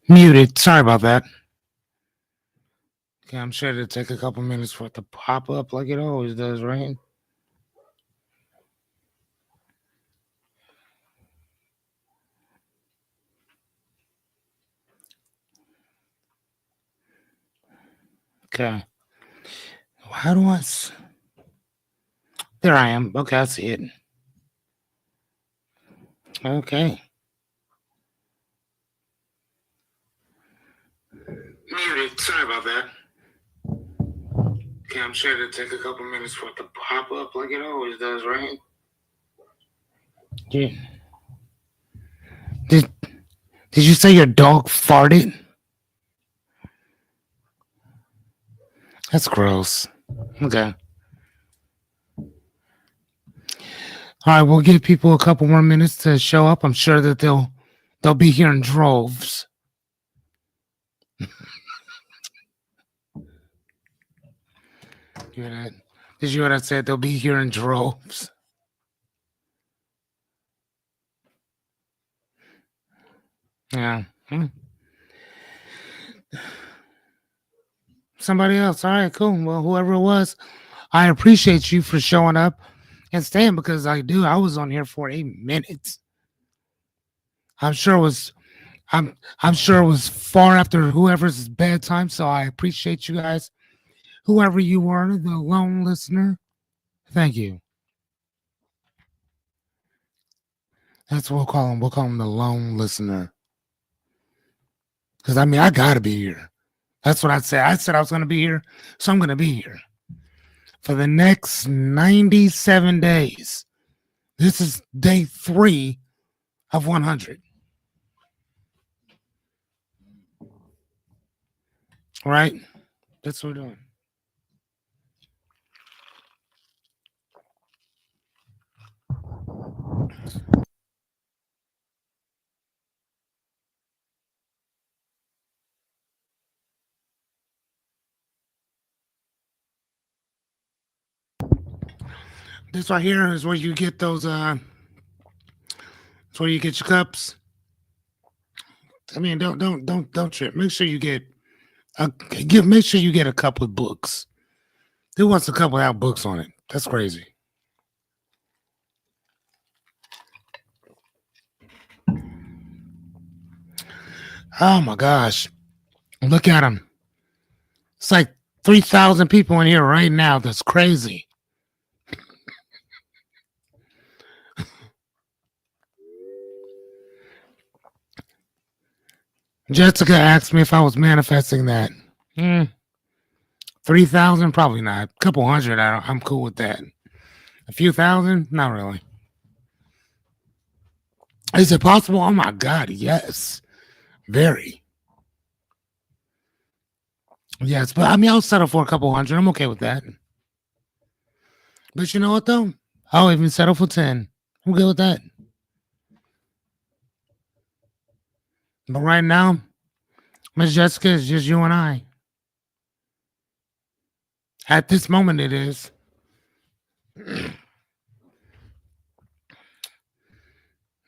Muted. Sorry about that. Okay, I'm sure it'll take a couple minutes for it to pop up like it always does, right? Okay. How do There I am. Okay, I see it. Okay. Muted. Sorry about that. Okay, I'm sure it'll take a couple minutes for it to pop up like it always does, right? Yeah. Did Did you say your dog farted? That's gross. Okay. All right, we'll give people a couple more minutes to show up. I'm sure that they'll be here in droves. You hear that? Did you hear what I said? They'll be here in droves. Yeah. Somebody else. All right, cool. Well, whoever it was, I appreciate you for showing up and staying because I was on here for a minute. I'm sure it was I'm sure it was far after whoever's bedtime, so I appreciate you guys. Whoever you were, the lone listener. Thank you. That's what we'll call him. We'll call him the lone listener. Because I gotta be here. That's what I said. I said I was gonna be here, so I'm gonna be here for the next 97 days. This is day 3 of 100. Right? That's what we're doing. This right here is where you get those. It's where you get your cups. Don't trip. Make sure you get Make sure you get a cup with books. Who wants a cup without books on it? That's crazy. Oh my gosh. Look at them. It's like 3,000 people in here right now. That's crazy. Jessica asked me if I was manifesting that. 3,000? Probably not. A couple hundred, I'm cool with that. A few thousand? Not really. Is it possible? Oh my God, yes. Very. Yes, but I'll settle for a couple hundred. I'm okay with that. But you know what, though? I'll even settle for 10. I'm good with that. But right now, Miss Jessica, is just you and I. At this moment, it is.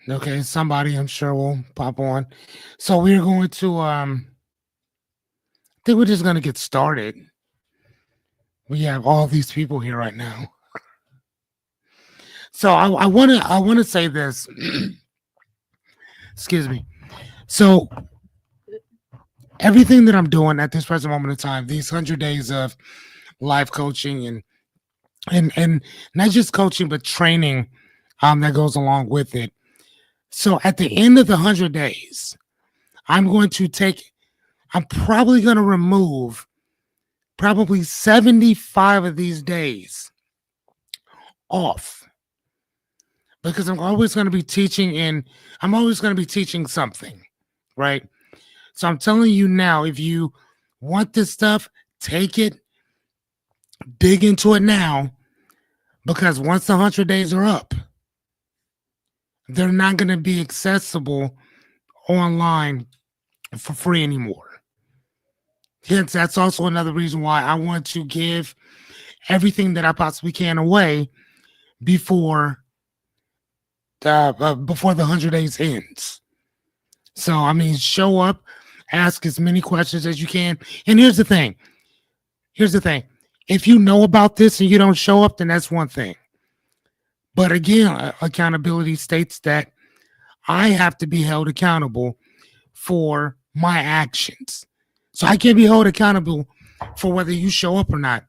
Okay, somebody I'm sure will pop on. So we're going to I think we're just gonna get started. We have all these people here right now. So I wanna say this. Excuse me. So everything that I'm doing at this present moment in time, these 100 days of life coaching and not just coaching but training that goes along with it. So at the end of the 100 days, I'm probably going to remove probably 75 of these days off because I'm always going to be teaching I'm always going to be teaching something, right? So I'm telling you now, if you want this stuff, take it, dig into it now, because once the 100 days are up, they're not going to be accessible online for free anymore. Hence, that's also another reason why I want to give everything that I possibly can away before the 100 days ends. So show up. Ask as many questions as you can. And here's the thing. Here's the thing. If you know about this and you don't show up, then that's one thing. But again, accountability states that I have to be held accountable for my actions. So I can't be held accountable for whether you show up or not,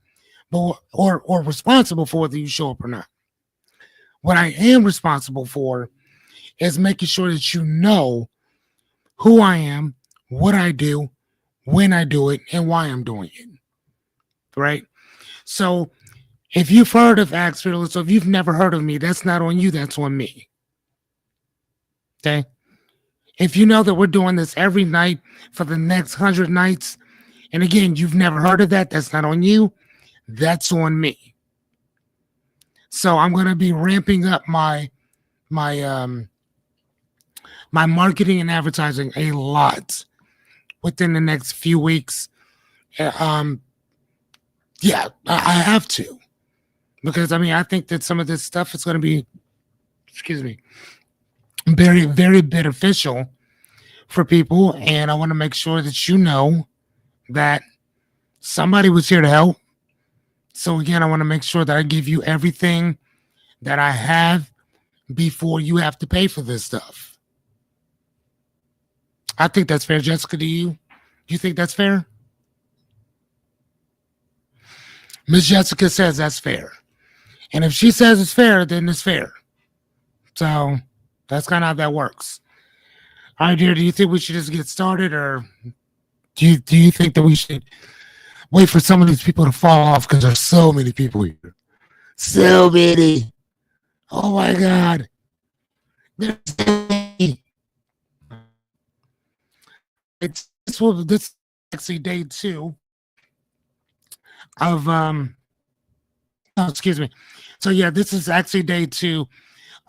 but or responsible for whether you show up or not. What I am responsible for is making sure that you know who I am, what I do, when I do it, and why I'm doing it. Right? So if you've heard of Acts Fearless, so if you've never heard of me, that's not on you, that's on me. Okay? If you know that we're doing this every night for the next 100 nights, and again, you've never heard of that, that's not on you, that's on me. So I'm going to be ramping up my my marketing and advertising a lot within the next few weeks. Um, yeah, I have to, because I mean I think that some of this stuff is going to be, excuse me, very very beneficial for people, and I want to make sure that you know that somebody was here to help. So again, I want to make sure that I give you everything that I have before you have to pay for this stuff. I think that's fair, Jessica. Do you? Do you think that's fair? Miss Jessica says that's fair. And if she says it's fair, then it's fair. So that's kind of how that works. All right, dear, do you think we should just get started, or do you think that we should wait for some of these people to fall off because there's so many people here? So many. Oh my God. There's so many. This actually day two of oh, excuse me. So yeah, this is actually day two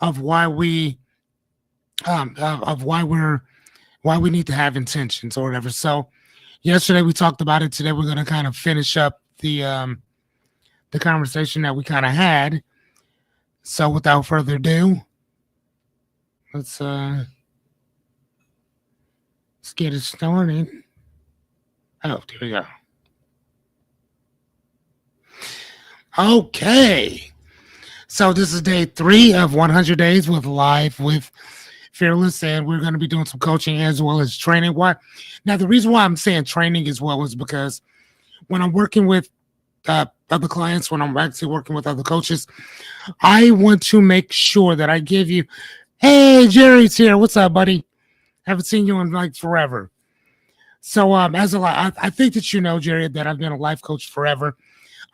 of why we need to have intentions or whatever. So yesterday we talked about it. Today we're gonna kind of finish up the conversation that we kind of had. So without further ado, let's get it started. Oh, here we go. Okay. So this is day 3 of 100 days with live with Fearless, and we're going to be doing some coaching as well as training. Why? Now, the reason why I'm saying training as well is because when I'm working with other clients, when I'm actually working with other coaches, I want to make sure that I give you, hey, Jerry's here. What's up, buddy? Haven't seen you in like forever. So as a I think that you know, Jerry, that I've been a life coach forever.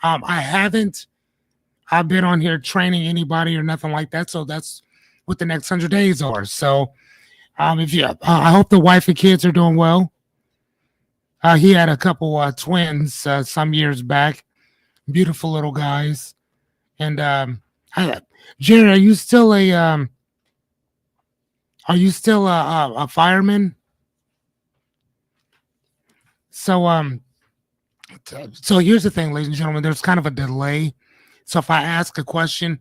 I've been on here training anybody or nothing like that. So that's what the next 100 days are. So if you, I hope the wife and kids are doing well. He had a couple twins some years back, beautiful little guys. And Jerry, are you still a fireman? So here's the thing, ladies and gentlemen, there's kind of a delay. So if I ask a question,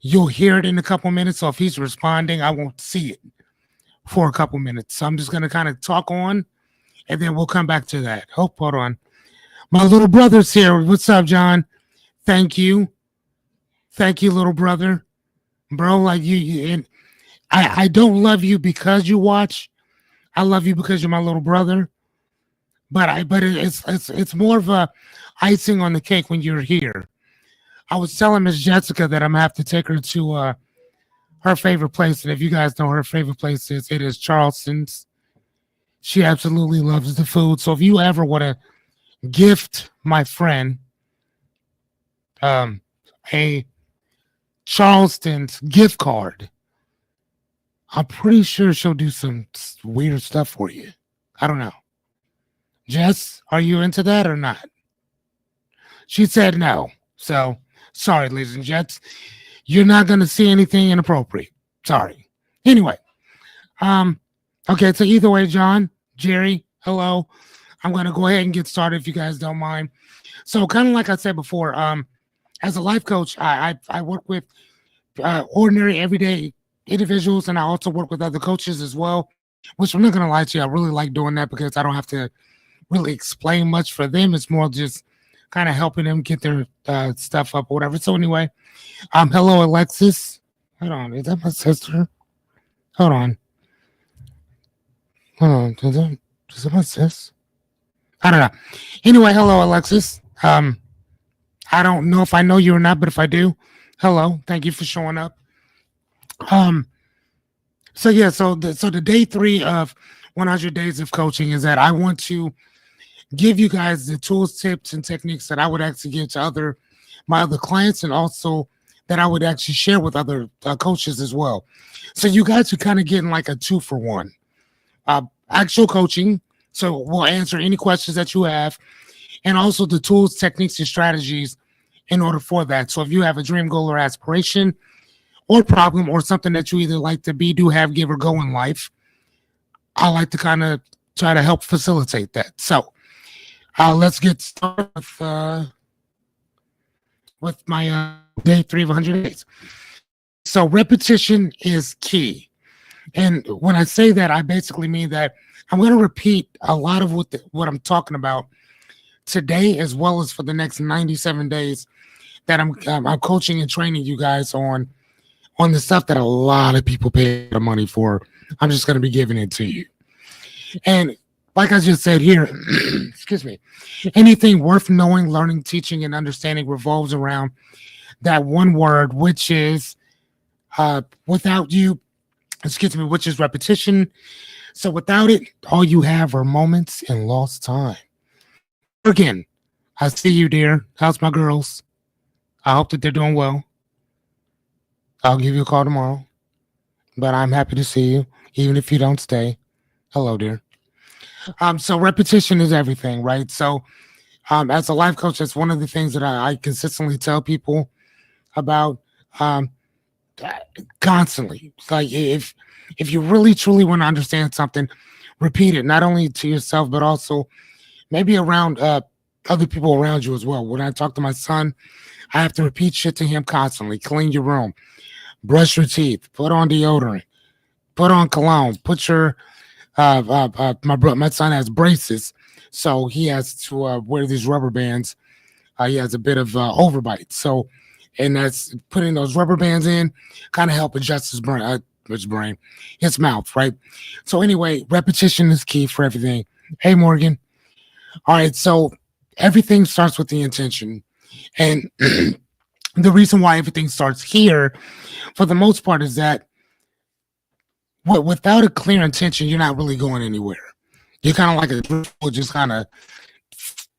you'll hear it in a couple minutes. So if he's responding, I won't see it for a couple minutes. So I'm just going to kind of talk on, and then we'll come back to that. Oh, hold on. My little brother's here. What's up, John? Thank you. Thank you, little brother. Bro, like and I don't love you because you watch. I love you because you're my little brother. But it's more of a icing on the cake when you're here. I was telling Miss Jessica that I'm gonna have to take her to her favorite place, and if you guys know her favorite place is, it is Charleston's. She absolutely loves the food. So if you ever want to gift my friend a Charleston's gift card, I'm pretty sure she'll do some weird stuff for you. I don't know. Jess, are you into that or not? She said no. So sorry, ladies and gents. You're not gonna see anything inappropriate. Sorry. Anyway. Okay, so either way, John, Jerry, hello. I'm gonna go ahead and get started if you guys don't mind. So kind of like I said before, as a life coach, I work with ordinary everyday individuals, and I also work with other coaches as well. which I'm not gonna lie to you, I really like doing that because I don't have to really explain much for them. It's more just kind of helping them get their stuff up or whatever. So anyway, hello Alexis. Hold on, is that my sister? Hold on, hold on. Is that my sis? I don't know. Anyway, hello Alexis. I don't know if I know you or not, but if I do, hello. Thank you for showing up. Um, so yeah, so the day three of 100 days of coaching is that I want to give you guys the tools, tips, and techniques that I would actually give to other my other clients, and also that I would actually share with other coaches as well. So you guys are kind of getting like a 2-for-1. Actual coaching. So we'll answer any questions that you have, and also the tools, techniques, and strategies in order for that. So if you have a dream, goal, or aspiration, or problem, or something that you either like to be, do, have, give, or go in life, I like to kind of try to help facilitate that. So let's get started with my day three of 100 days. So repetition is key. And when I say that, I basically mean that I'm going to repeat a lot of what I'm talking about today, as well as for the next 97 days that I'm coaching and training you guys on the stuff that a lot of people pay the money for. I'm just going to be giving it to you. And like I just said here, excuse me, anything worth knowing, learning, teaching, and understanding revolves around that one word, which is without you, excuse me, which is repetition. So without it, all you have are moments and lost time. Again, I see you, dear. How's my girls? I hope that they're doing well. I'll give you a call tomorrow, but I'm happy to see you, even if you don't stay. Hello, dear. So repetition is everything, right? So, as a life coach, that's one of the things that I consistently tell people about um, constantly. It's like if you really truly want to understand something, repeat it not only to yourself but also maybe around other people around you as well. When I talk to my son, I have to repeat shit to him constantly. Clean your room, brush your teeth, put on deodorant, put on cologne, put your my son has braces, so he has to wear these rubber bands. He has a bit of overbite, so and that's putting those rubber bands in kind of help adjust his mouth, right? So anyway, repetition is key for everything. Hey, Morgan. All right, so everything starts with the intention, and the reason why everything starts here, for the most part, is that without a clear intention, you're not really going anywhere. You're kind of like a driftwood, just kind of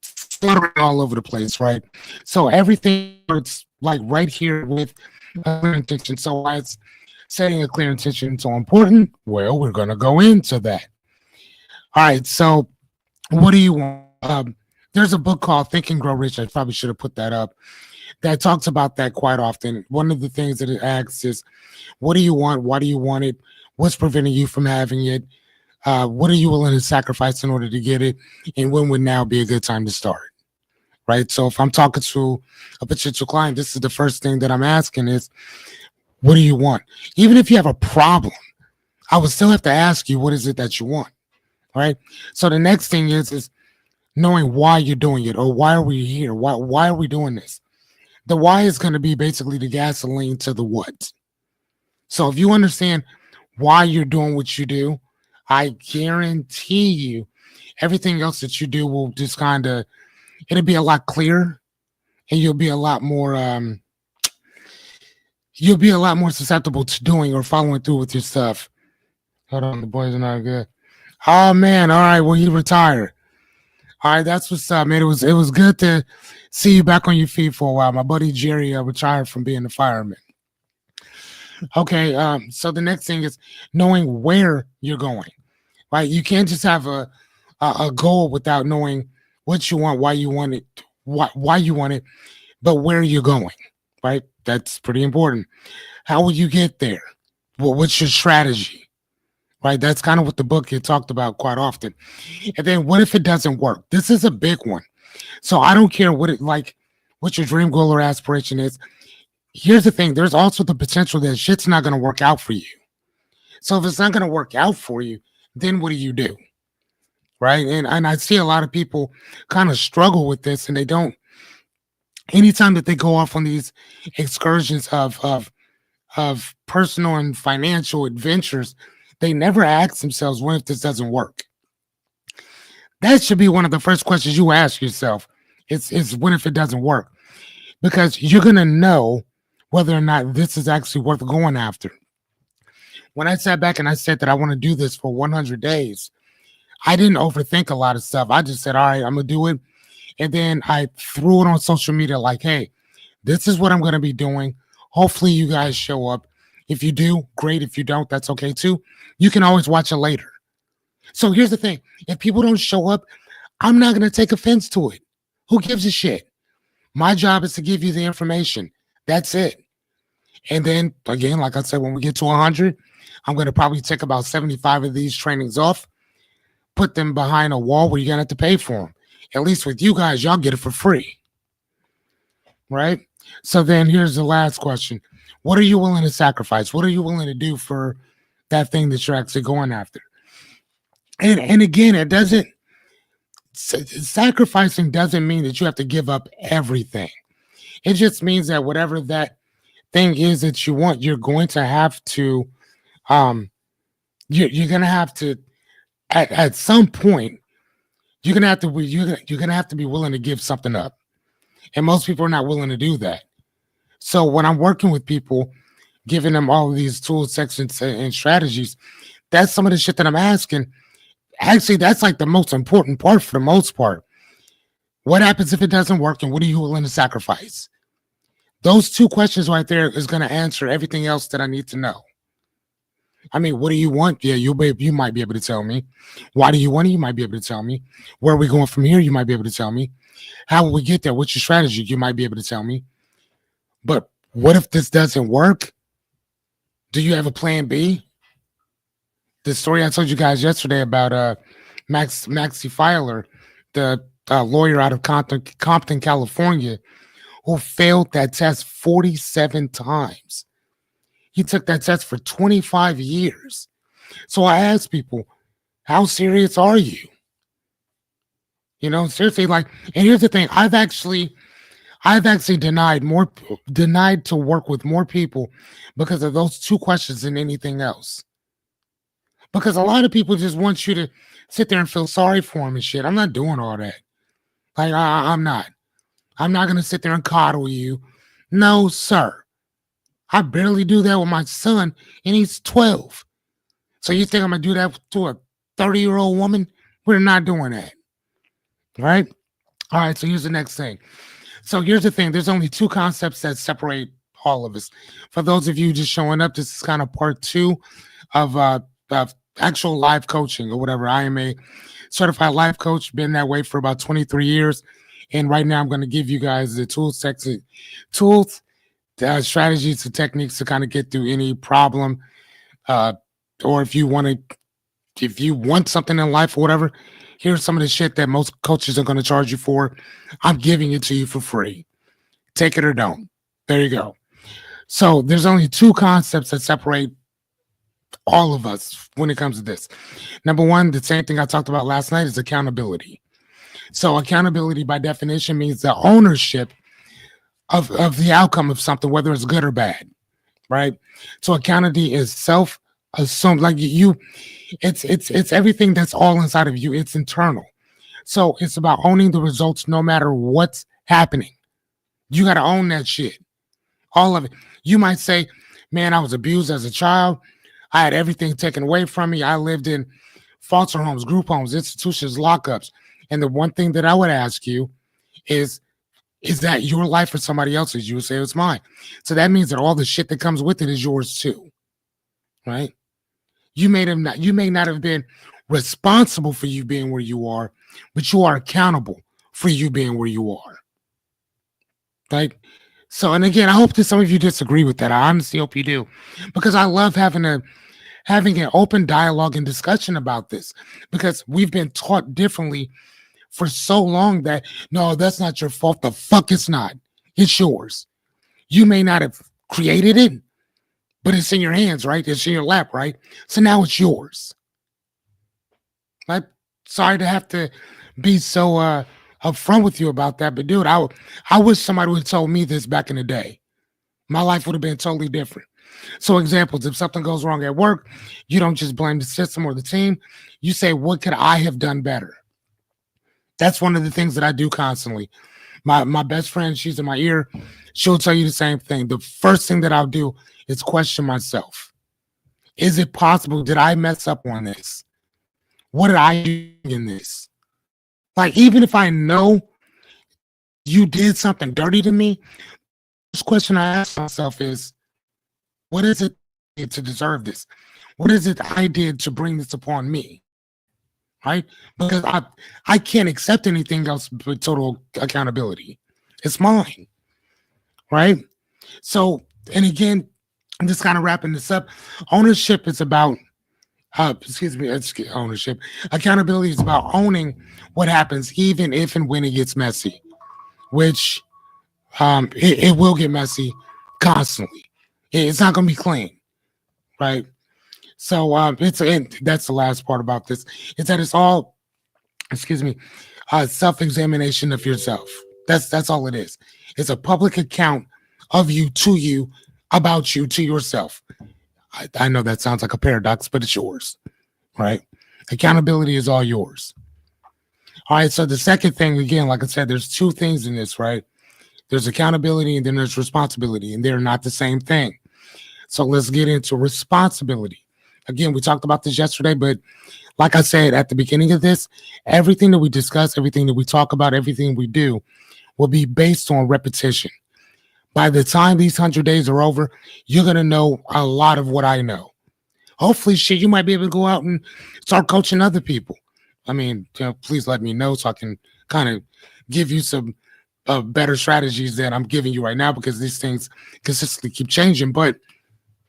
fluttering all over the place, right? So everything starts like right here with a clear intention. So why is setting a clear intention so important? Well, we're gonna go into that. All right. So what do you want? There's a book called Think and Grow Rich. I probably should have put that up. That talks about that quite often. One of the things that it asks is, what do you want? Why do you want it? What's preventing you from having it? What are you willing to sacrifice in order to get it? And when would now be a good time to start? Right. So if I'm talking to a potential client, this is the first thing that I'm asking is, what do you want? Even if you have a problem, I would still have to ask you, what is it that you want? Right. So the next thing is knowing why you're doing it, or why are we here? Why are we doing this? The why is going to be basically the gasoline to the what. So if you understand why you're doing what you do, I guarantee you everything else that you do will just kind of, it'll be a lot clearer, and you'll be a lot more susceptible to doing or following through with your stuff. Hold on, the boys are not good. Oh man, all right, well, you retired. All right, that's what's up, man. It was good to see you back on your feet for a while. My buddy Jerry retired from being a fireman. Okay, so the next thing is knowing where you're going. Right, you can't just have a goal without knowing what you want, why you want it, why you want it, but where you're going. Right, that's pretty important. How will you get there? What's your strategy? Right, that's kind of what the book had talked about quite often. And then what if it doesn't work? This is a big one. So I don't care what your dream goal or aspiration is. Here's the thing: there's also the potential that shit's not going to work out for you. So if it's not going to work out for you, then what do you do? Right. And I see a lot of people kind of struggle with this, and they don't, anytime that they go off on these excursions of personal and financial adventures, they never ask themselves, what if this doesn't work? That should be one of the first questions you ask yourself. It's what if it doesn't work? Because you're gonna know whether or not this is actually worth going after. When I sat back and I said that I want to do this for 100 days, I didn't overthink a lot of stuff. I just said, all right, I'm gonna do it. And then I threw it on social media like, hey, this is what I'm gonna be doing. Hopefully you guys show up. If you do, great. If you don't, that's okay too. You can always watch it later. So here's the thing. If people don't show up, I'm not gonna take offense to it. Who gives a shit? My job is to give you the information. That's it. And then again, like I said, when we get to 100, I'm going to probably take about 75 of these trainings off, put them behind a wall where you're going to have to pay for them. At least with you guys, y'all get it for free. Right? So then here's the last question. What are you willing to sacrifice? What are you willing to do for that thing that you're actually going after? And again, it doesn't, sacrificing doesn't mean that you have to give up everything. It just means that whatever that thing is that you want, you're going to have to, you're going to have to, at some point, you're going to have to be, you're going to have to be willing to give something up. And most people are not willing to do that. So when I'm working with people, giving them all of these tools, sections, and strategies, that's some of the shit that I'm asking. Actually, that's like the most important part for the most part. What happens if it doesn't work, and what are you willing to sacrifice? Those two questions right there is going to answer everything else that I need to know. I mean, what do you want? Yeah, you might be able to tell me. Why do you want it? You might be able to tell me. Where are we going from here? You might be able to tell me. How will we get there? What's your strategy? You might be able to tell me. But what if this doesn't work? Do you have a plan B? The story I told you guys yesterday about Maxie Filer, the lawyer out of Compton, California, who failed that test 47 times. He took that test for 25 years. So I ask people, how serious are you? You know, seriously, like, and here's the thing, I've actually denied to work with more people because of those two questions than anything else. Because a lot of people just want you to sit there and feel sorry for them and shit. I'm not doing all that. Like, I'm not. I'm not going to sit there and coddle you. No, sir. I barely do that with my son, and he's 12. So you think I'm going to do that to a 30-year-old woman? We're not doing that. Right? All right, so here's the next thing. So here's the thing. There's only two concepts that separate all of us. For those of you just showing up, this is kind of part two of actual life coaching or whatever. I am a certified life coach, been that way for about 23 years. And right now I'm going to give you guys the tools, strategies, and techniques to kind of get through any problem. Or if you want something in life or whatever, here's some of the shit that most coaches are going to charge you for. I'm giving it to you for free. Take it or don't. There you go. So there's only two concepts that separate all of us when it comes to this. Number one, the same thing I talked about last night, is accountability. So accountability by definition means the ownership of the outcome of something, whether it's good or bad, right? So accountability is self-assumed, like it's everything that's all inside of you. It's internal. So it's about owning the results no matter what's happening. You got to own that shit. All of it. You might say, man, I was abused as a child. I had everything taken away from me. I lived in foster homes, group homes, institutions, lockups. And the one thing that I would ask you is that your life or somebody else's? You would say it's mine. So that means that all the shit that comes with it is yours too, right? You may not have been responsible for you being where you are, but you are accountable for you being where you are. Right? So, and again, I hope that some of you disagree with that. I honestly hope you do, because I love having an open dialogue and discussion about this, because we've been taught differently for so long that, no, that's not your fault. The fuck it's not. It's yours. You may not have created it, but it's in your hands, right? It's in your lap, right? So now it's yours. Sorry to have to be so upfront with you about that, but dude, I wish somebody would have told me this back in the day. My life would have been totally different. So, examples: if something goes wrong at work, you don't just blame the system or the team. You say, "What could I have done better?" That's one of the things that I do constantly. My best friend, she's in my ear. She'll tell you the same thing. The first thing that I'll do is question myself. Is it possible? Did I mess up on this? What did I do in this? Like, even if I know you did something dirty to me, first question I ask myself is, what is it to deserve this? What is it I did to bring this upon me? Right? Because I can't accept anything else but total accountability. It's mine. Right? So, and again, I'm just kind of wrapping this up. Ownership is about it's ownership. Accountability is about owning what happens, even if and when it gets messy, which it will get messy constantly. It's not going to be clean, right? So and that's the last part about this. Is that it's all, excuse me, self-examination of yourself. That's all it is. It's a public account of you, about you to yourself. I know that sounds like a paradox, but it's yours, right? Accountability is all yours. All right. So the second thing, again, like I said, there's two things in this, right? There's accountability and then there's responsibility, and they're not the same thing. So let's get into responsibility. Again, we talked about this yesterday, but like I said at the beginning of this, everything that we discuss, everything that we talk about, everything we do will be based on repetition. By the time these 100 days are over, you're going to know a lot of what I know. Hopefully, shit, you might be able to go out and start coaching other people. I mean, please let me know so I can kind of give you some better strategies that I'm giving you right now, because these things consistently keep changing. But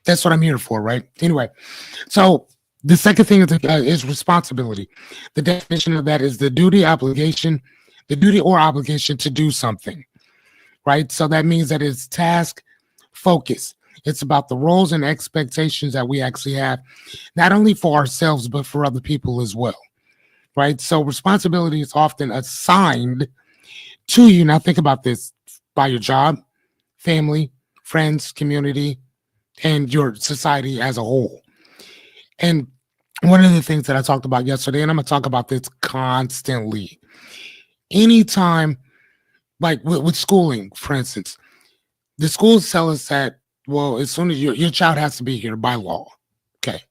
that's what I'm here for, right? Anyway, so the second thing is responsibility. The definition of that is the duty or obligation to do something, right? So that means that it's task focus. It's about the roles and expectations that we actually have, not only for ourselves, but for other people as well, right? So responsibility is often assigned to you. Now think about this: by your job, family, friends, community, and your society as a whole. And one of the things that I talked about yesterday, and I'm going to talk about this constantly, anytime, like with schooling, for instance, the schools tell us that, well, as soon as your child has to be here by law. Okay.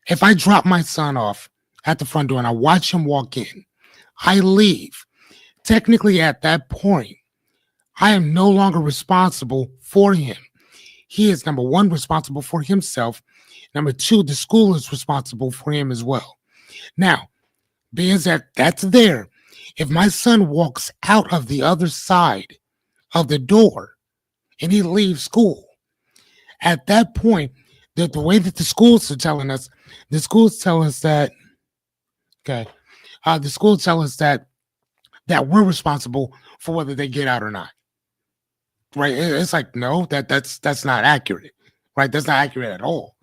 If I drop my son off at the front door and I watch him walk in, I leave. Technically, at that point, I am no longer responsible for him. He is, number one, responsible for himself. Number two, the school is responsible for him as well. Now, being that that's there, if my son walks out of the other side of the door and he leaves school, at that point, the way that the schools are telling us, the schools tell us that, okay, the schools tell us that we're responsible for whether they get out or not. Right? It's like, no, that's not accurate. Right? That's not accurate at all.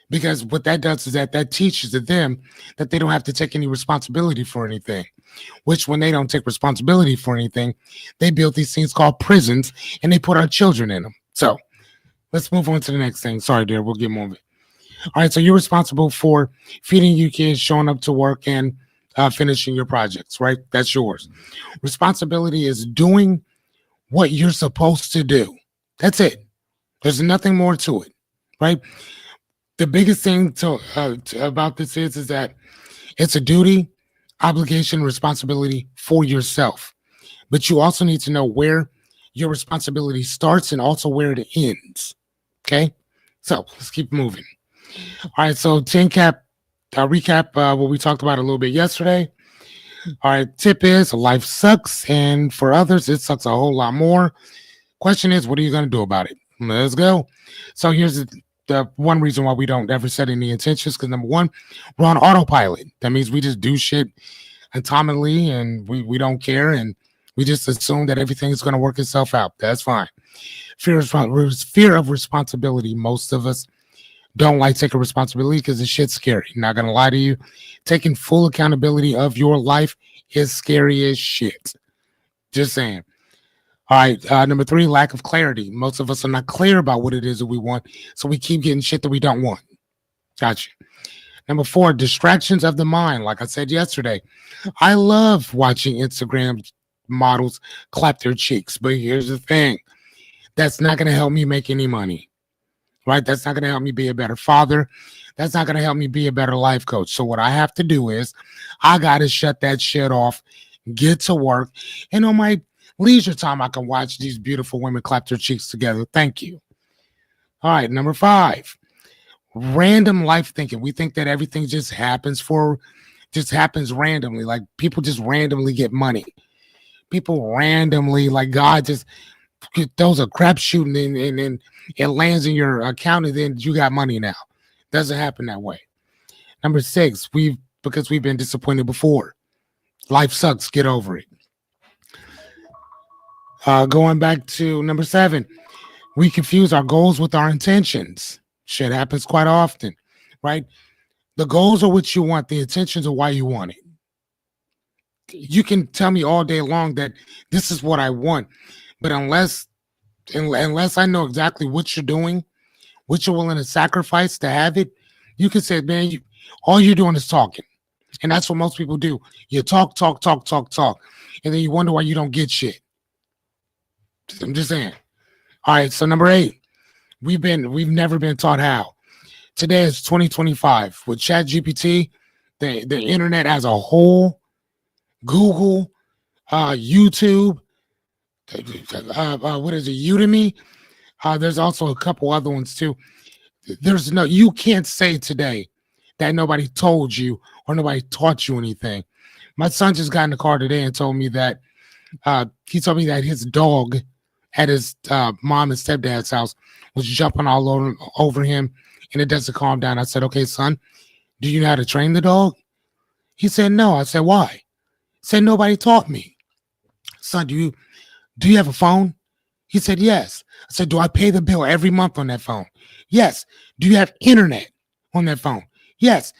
Because what that does is that teaches them that they don't have to take any responsibility for anything. Which, when they don't take responsibility for anything, they build these things called prisons and they put our children in them. So let's move on to the next thing. Sorry, dear, we'll get moving. All right, so you're responsible for feeding your kids, showing up to work, and finishing your projects, right? That's yours. Responsibility is doing what you're supposed to do. That's it. There's nothing more to it, right? The biggest thing about this is that it's a duty, obligation, responsibility for yourself. But you also need to know where your responsibility starts and also where it ends. Okay? So let's keep moving. All right, so 10 recap what we talked about a little bit yesterday. All right, tip is life sucks, and for others, it sucks a whole lot more. Question is, what are you going to do about it? Let's go. So here's the one reason why we don't ever set any intentions, because number one, we're on autopilot. That means we just do shit automatically, and we don't care, and we just assume that everything is going to work itself out. That's fine. Fear of responsibility. Most of us Don't like taking responsibility because the shit's scary. Not gonna lie to you. Taking full accountability of your life is scary as shit. Just saying. All right. Number three, lack of clarity. Most of us are not clear about what it is that we want, so we keep getting shit that we don't want. Gotcha. Number four, distractions of the mind. Like I said yesterday, I love watching Instagram models clap their cheeks, but here's the thing: that's not going to help me make any money, right? That's not going to help me be a better father. That's not going to help me be a better life coach. So what I have to do is I got to shut that shit off, get to work, and on my leisure time, I can watch these beautiful women clap their cheeks together. Thank you. All right, number five, random life thinking. We think that everything just happens randomly. Like people just randomly get money. People randomly, like God just throws a crap shooting and it lands in your account and then you got money now. Doesn't happen that way. Number six, because we've been disappointed before. Life sucks. Get over it. Going back to number seven, we confuse our goals with our intentions. Shit happens quite often, right? The goals are what you want. The intentions are why you want it. You can tell me all day long that this is what I want, but unless I know exactly what you're doing, what you're willing to sacrifice to have it, you can say, man, all you're doing is talking. And that's what most people do. You talk, talk, talk, talk, talk. And then you wonder why you don't get shit. I'm just saying. All right. So number eight, we've never been taught how. Today is 2025 with Chat GPT, the internet as a whole, Google, YouTube, what is it, Udemy? There's also a couple other ones too. You can't say today that nobody told you or nobody taught you anything. My son just got in the car today and told me that his dog at his mom and stepdad's house was jumping all over him and it doesn't calm down. I said, okay, son, do you know how to train the dog? He said, no. I said, why? He said, nobody taught me. Son, do you have a phone? He said, yes. I said, do I pay the bill every month on that phone? Yes. Do you have internet on that phone? Yes.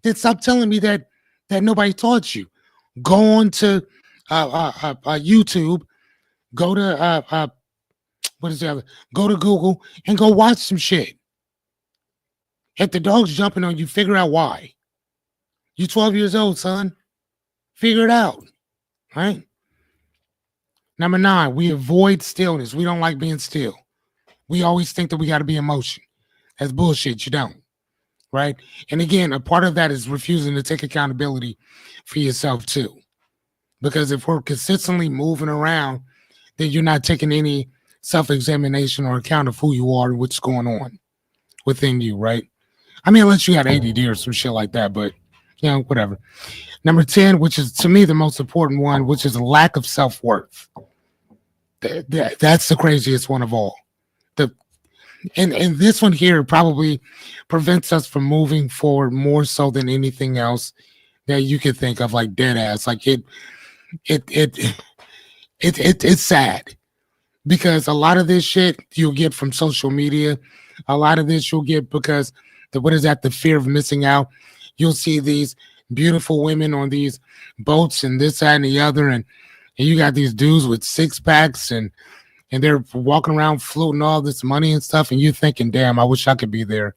Then stop telling me that nobody taught you. Go on to YouTube. Go to what is the other? Go to Google and go watch some shit. If the dog's jumping on you, figure out why. You're 12 years old, son. Figure it out. Right? Number nine, we avoid stillness. We don't like being still. We always think that we got to be in motion. That's bullshit. You don't. Right? And again, a part of that is refusing to take accountability for yourself too. Because if we're consistently moving around, then you're not taking any self-examination or account of who you are and what's going on within you, right? I mean, unless you got ADD or some shit like that, but whatever. Number 10, which is to me the most important one, which is a lack of self-worth. That's the craziest one of all. And this one here probably prevents us from moving forward more so than anything else that you could think of, like dead ass. Like it's sad because a lot of this shit you'll get from social media. A lot of this you'll get because the fear of missing out. You'll see these beautiful women on these boats and this, that, and the other, and you got these dudes with six packs and they're walking around floating all this money and stuff, and you're thinking, damn, I wish I could be there.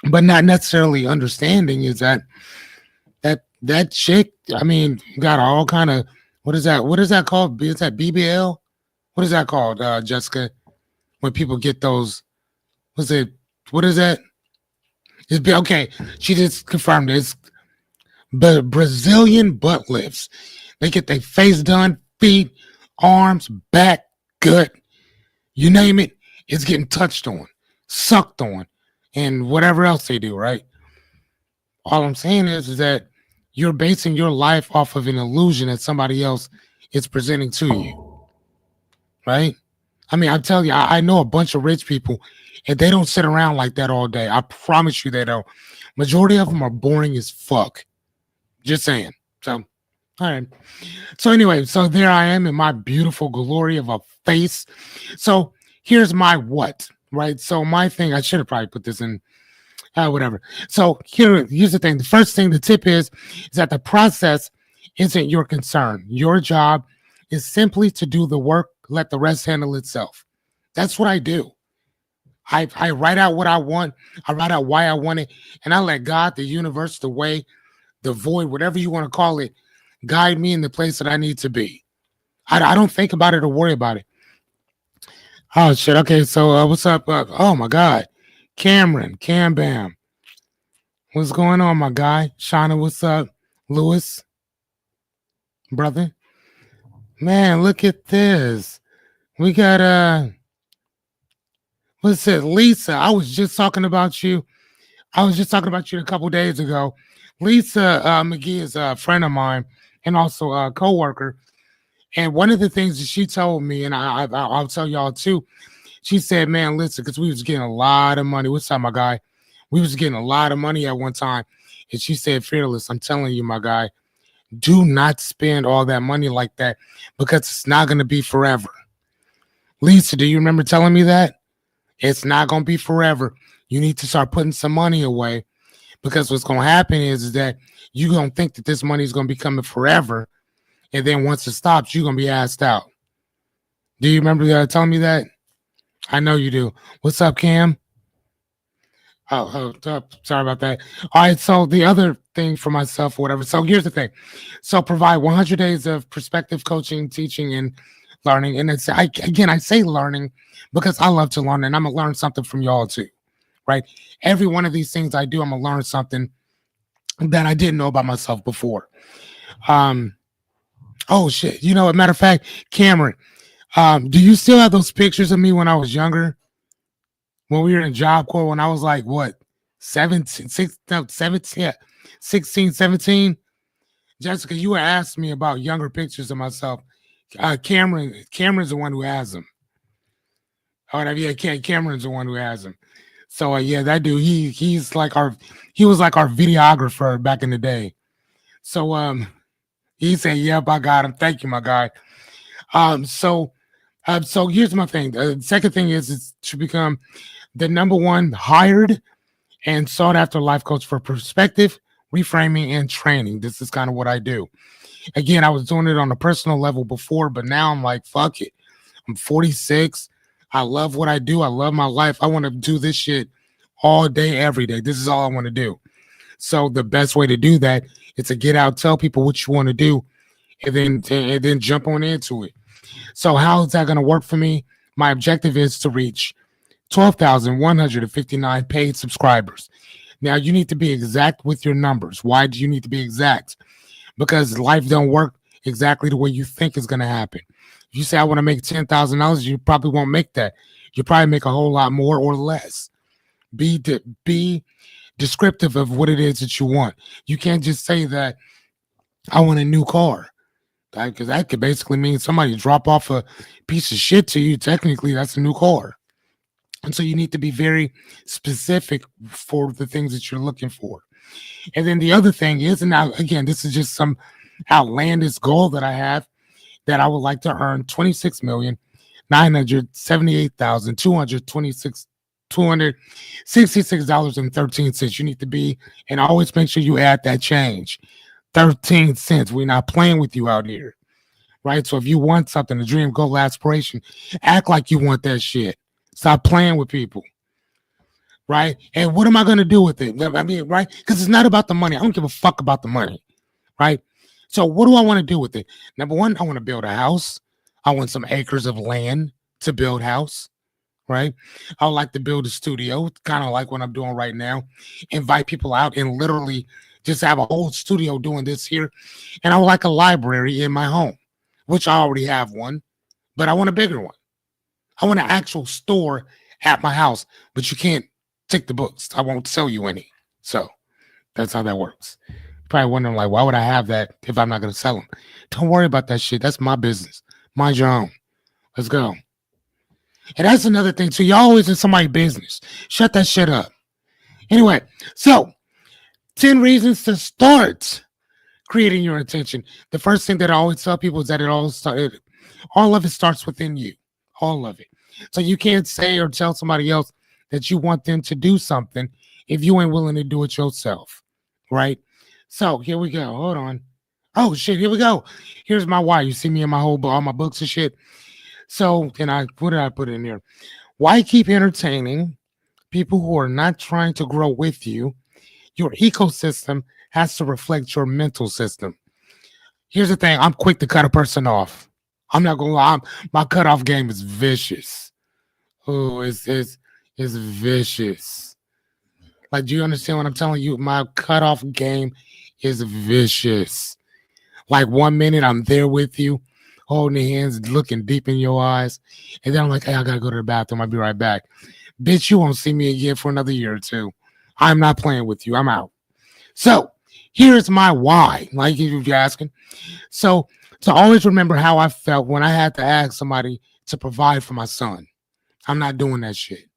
But not necessarily understanding is that chick, I mean, got all kind of, what is that called? Is that BBL? What is that called, Jessica? When people get those, what is that? Okay, she just confirmed this. But Brazilian butt lifts. They get their face done, feet, arms, back, gut, you name it, it's getting touched on, sucked on, and whatever else they do, right? All I'm saying is that you're basing your life off of an illusion that somebody else is presenting to you, right? I mean, I'm telling you, I know a bunch of rich people, and they don't sit around like that all day. I promise you they don't. Majority of them are boring as fuck. Just saying. So, all right. So anyway, so there I am in my beautiful glory of a face. So here's my what, right? So my thing, I should have probably put this in Whatever. So here's the thing. The first thing, the tip is that the process isn't your concern. Your job is simply to do the work, let the rest handle itself. That's what I do. I write out what I want. I write out why I want it, and I let God, the universe, the way, the void, whatever you want to call it, guide me in the place that I need to be. I don't think about it or worry about it. Oh shit. Okay, so what's up? Oh my God, Cameron, Cam Bam, what's going on, my guy? Shauna, what's up? Lewis, brother, man, look at this. We got what's it, Lisa? I was just talking about you. I was just talking about you a couple days ago. Lisa McGee is a friend of mine and also a coworker. And one of the things that she told me, and I'll tell y'all too, she said, "Man, listen, because we was getting a lot of money. What's up, my guy? We was getting a lot of money at one time." And she said, "Fearless, I'm telling you, my guy, do not spend all that money like that because it's not going to be forever." Lisa, do you remember telling me that? It's not going to be forever. You need to start putting some money away because what's going to happen is that you're going to think that this money is going to be coming forever. And then once it stops, you're going to be asked out. Do you remember telling me that? I know you do. What's up, Cam? Sorry about that. All right, so the other thing for myself or whatever. So here's the thing. So provide 100 days of perspective coaching, teaching, and learning. And I say learning because I love to learn, and I'm gonna learn something from y'all too, right? Every one of these things I do, I'm gonna learn something that I didn't know about myself before. Oh shit! You know, a matter of fact, Cameron, do you still have those pictures of me when I was younger? When we were in Job Corps, when I was like, what, 17, 16, no, 17, yeah, 16, 17? Jessica, you were asking me about younger pictures of myself. Cameron's the one who has them. Oh, yeah, Cameron's the one who has them. So yeah, that dude, he was like our videographer back in the day. So he said, "Yep, I got him. Thank you, my guy." So here's my thing. The second thing is to become the number one hired and sought after life coach for perspective, reframing, and training. This is kind of what I do. Again, I was doing it on a personal level before, but now I'm like, fuck it. I'm 46. I love what I do. I love my life. I want to do this shit all day, every day. This is all I want to do. So the best way to do that is to get out, tell people what you want to do, and then jump on into it. So how is that going to work for me? My objective is to reach 12,159 paid subscribers. Now you need to be exact with your numbers. Why do you need to be exact? Because life don't work exactly the way you think is going to happen. If you say I want to make $10,000, you probably won't make that. You probably make a whole lot more or less. Be descriptive of what it is that you want. You can't just say that I want a new car, because that could basically mean somebody drop off a piece of shit to you. Technically, that's a new car. And so you need to be very specific for the things that you're looking for. And then the other thing is, and now again, this is just some outlandish goal that I have, that I would like to earn $26,978,266.13. You need to be, and always make sure you add that change. 13 cents. We're not playing with you out here. Right? So if you want something, a dream, goal, aspiration, act like you want that shit. Stop playing with people. Right? And what am I going to do with it? I mean, right? Because it's not about the money. I don't give a fuck about the money. Right? So what do I want to do with it? Number one, I want to build a house. I want some acres of land to build house. Right? I would like to build a studio, kind of like what I'm doing right now. Invite people out and literally just have a whole studio doing this here. And I would like a library in my home, which I already have one, but I want a bigger one. I want an actual store at my house, but you can't take the books. I won't sell you any. So that's how that works. You're probably wondering, like, why would I have that if I'm not going to sell them? Don't worry about that shit. That's my business. Mind your own. Let's go. And that's another thing. So you're always in somebody's business. Shut that shit up. Anyway, so 10 reasons to start creating your attention. The first thing that I always tell people is that all of it starts within you. All of it. So you can't say or tell somebody else that you want them to do something if you ain't willing to do it yourself, right? So here we go. Hold on. Oh shit, here we go. Here's my why. You see me in my whole all my books and shit. So then I what did I put in here? Why keep entertaining people who are not trying to grow with you? Your ecosystem has to reflect your mental system. Here's the thing: I'm quick to cut a person off. I'm not gonna lie. My cutoff game is vicious. Oh, it's vicious. Like, do you understand what I'm telling you? My cutoff game is vicious. Like 1 minute I'm there with you, holding your hands, looking deep in your eyes, and then I'm like, hey, I gotta go to the bathroom. I'll be right back. Bitch, you won't see me again for another year or two. I'm not playing with you. I'm out. So here's my why. Like if you're asking. So to always remember how I felt when I had to ask somebody to provide for my son. I'm not doing that shit.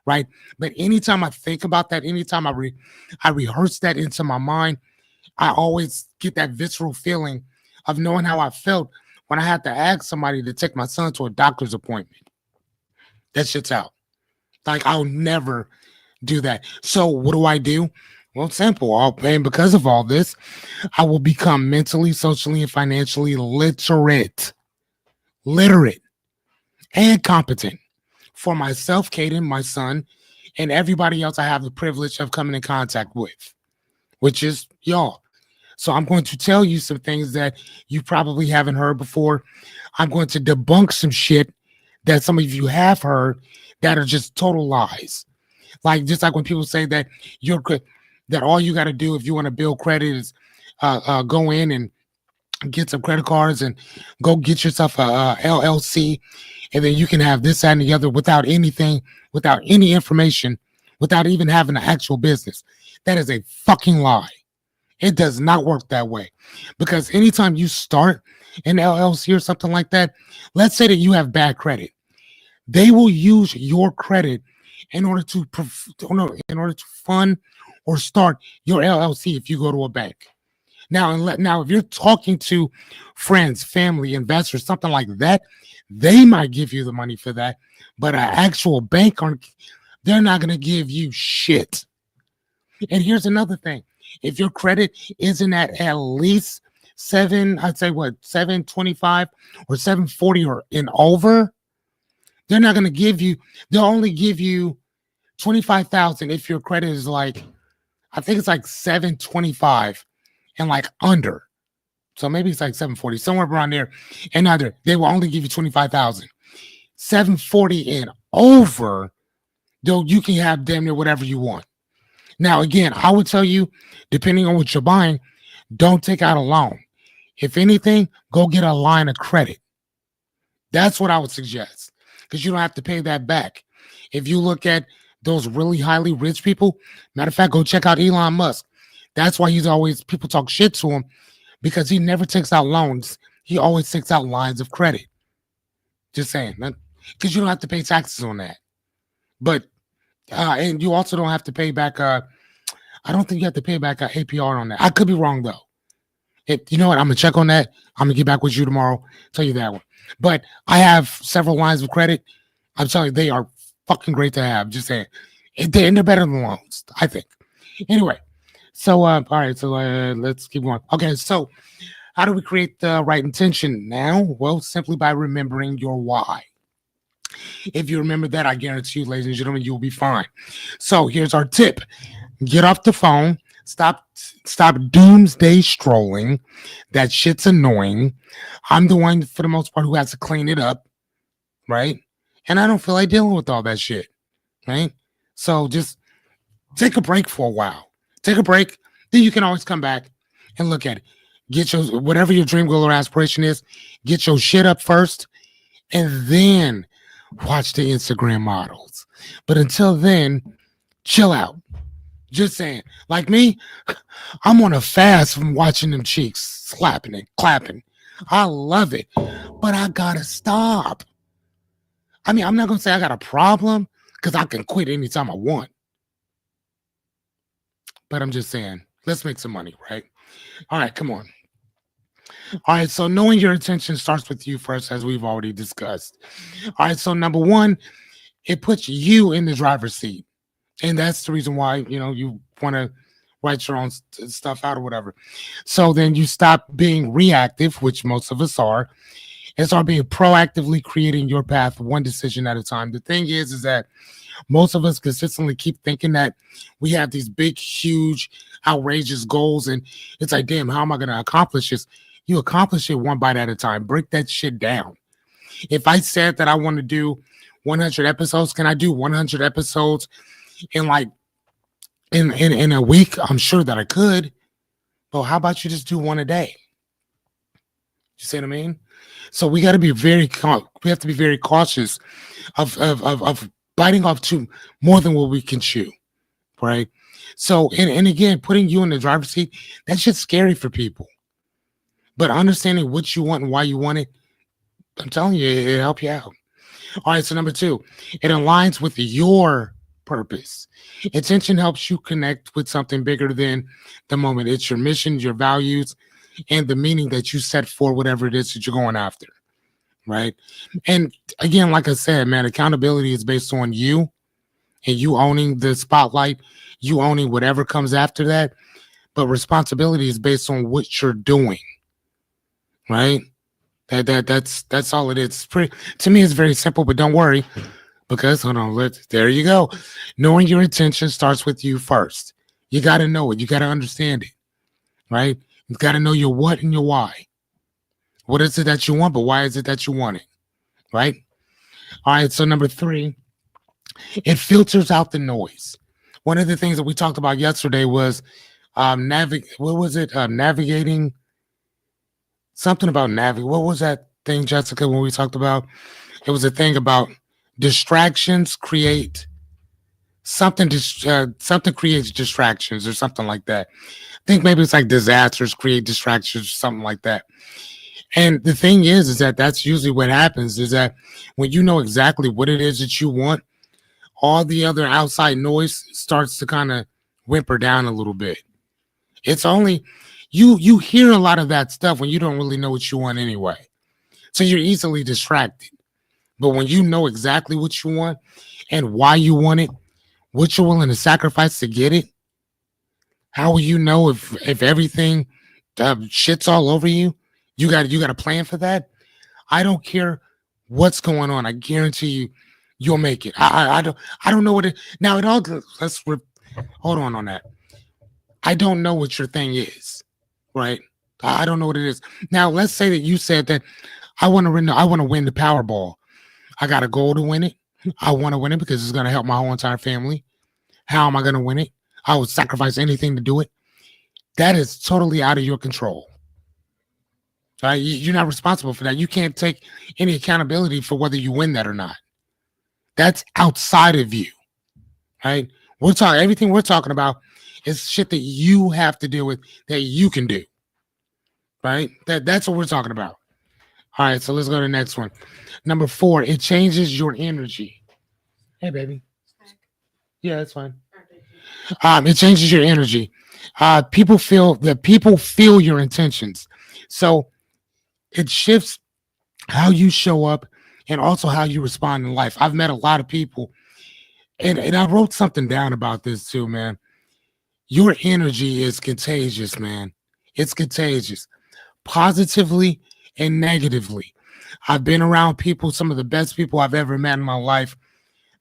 Right. But anytime I think about that, anytime I rehearse that into my mind, I always get that visceral feeling of knowing how I felt when I had to ask somebody to take my son to a doctor's appointment. That shit's out. Like I'll never do that. So what do I do? Well, it's simple. And because of all this, I will become mentally, socially, and financially literate, and competent for myself, Caden, my son, and everybody else I have the privilege of coming in contact with, which is y'all. So I'm going to tell you some things that you probably haven't heard before. I'm going to debunk some shit that some of you have heard that are just total lies. Like just like when people say that that all you got to do if you want to build credit is go in and get some credit cards and go get yourself a LLC, and then you can have this that, and the other without anything, without any information, without even having an actual business. That is a fucking lie. It does not work that way, because anytime you start an LLC or something like that, let's say that you have bad credit, they will use your credit in order to fund or start your LLC if you go to a bank. Now, if you're talking to friends, family, investors, something like that, they might give you the money for that, but an actual bank, they're not going to give you shit. And here's another thing: if your credit isn't at least I'd say 725 or 740 or in over, they're not going to give you. They'll only give you 25,000 if your credit is like, I think it's like 725 and like under. So maybe it's like 740, somewhere around there. And under, they will only give you 25,000. 740 and over, though, you can have damn near whatever you want. Now, again, I would tell you, depending on what you're buying, don't take out a loan. If anything, go get a line of credit. That's what I would suggest, because you don't have to pay that back. If you look at those really highly rich people, matter of fact, go check out Elon Musk. That's why people talk shit to him, because he never takes out loans. He always takes out lines of credit. Just saying, because you don't have to pay taxes on that. But and you also don't have to pay back. I don't think you have to pay back APR on that. I could be wrong though. You know what? I'm gonna check on that. I'm gonna get back with you tomorrow. Tell you that one. But I have several lines of credit. I'm telling you, they are fucking great to have. Just saying, and they're better than loans, I think. Anyway, so all right, so let's keep going. Okay, so how do we create the right intention now? Well, simply by remembering your why. If you remember that, I guarantee you, ladies and gentlemen, you'll be fine. So here's our tip: get off the phone. Stop doomsday strolling. That shit's annoying. I'm the one, for the most part, who has to clean it up, right? And I don't feel like dealing with all that shit, right? So just take a break for a while. Take a break. Then you can always come back and look at it. Get your, whatever your dream, goal, or aspiration is, get your shit up first, and then watch the Instagram models. But until then, chill out. Just saying. Like me, I'm on a fast from watching them cheeks slapping and clapping. I love it, but I gotta stop. I mean, I'm not gonna say I got a problem, because I can quit anytime I want. But I'm just saying, let's make some money, right? All right, come on. All right, so knowing your intention starts with you first, as we've already discussed. All right, so number one, it puts you in the driver's seat. And that's the reason why, you want to write your own stuff out or whatever. So then you stop being reactive, which most of us are, and start being proactively creating your path one decision at a time. The thing is that most of us consistently keep thinking that we have these big, huge, outrageous goals, and it's like, damn, how am I going to accomplish this? You accomplish it one bite at a time. Break that shit down. If I said that I want to do 100 episodes, can I do 100 episodes in like in a week? I'm sure that I could. But how about you just do one a day? You see what I mean? So we got to be we have to be very cautious of biting off too more than what we can chew, right? So and again, putting you in the driver's seat, that shit's scary for people. But understanding what you want and why you want it, I'm telling you, it'll help you out. All right, so number two, it aligns with your purpose. Intention helps you connect with something bigger than the moment. It's your mission, your values, and the meaning that you set for whatever it is that you're going after, right? And again, like I said, man, accountability is based on you and you owning the spotlight, you owning whatever comes after that. But responsibility is based on what you're doing, right? That's all it is. It's pretty, to me, it's very simple, but don't worry, because hold on, there you go. Knowing your intention starts with you first. You got to know it. You got to understand it, right? You got to know your what and your why. What is it that you want, but why is it that you want it, right? All right. So number three, it filters out the noise. One of the things that we talked about yesterday was what was it? Navigating something about navigate. What was that thing, Jessica? When we talked about it was a thing about distractions create something. Something creates distractions or something like that. I think maybe it's like disasters create distractions or something like that. And the thing is that that's usually what happens is that when you know exactly what it is that you want, all the other outside noise starts to kind of whimper down a little bit. It's only you hear a lot of that stuff when you don't really know what you want anyway. So you're easily distracted. But when you know exactly what you want and why you want it, what you're willing to sacrifice to get it, how will you know if everything shits all over you? You got a plan for that. I don't care what's going on. I guarantee you'll make it. I don't know what it now. It all hold on that. I don't know what your thing is, right? I don't know what it is. Now let's say that you said that I want to win the Powerball. I got a goal to win it. I want to win it because it's going to help my whole entire family. How am I going to win it? I would sacrifice anything to do it. That is totally out of your control. Right? You're not responsible for that. You can't take any accountability for whether you win that or not. That's outside of you. Right? Everything we're talking about is shit that you have to deal with that you can do. Right? That's what we're talking about. All right, so let's go to the next one. Number 4, it changes your energy. Hey, baby. Yeah, that's fine. It changes your energy. People feel your intentions. So it shifts how you show up and also how you respond in life. I've met a lot of people, and I wrote something down about this too, man. Your energy is contagious, man. It's contagious, positively and negatively. I've been around people, some of the best people I've ever met in my life,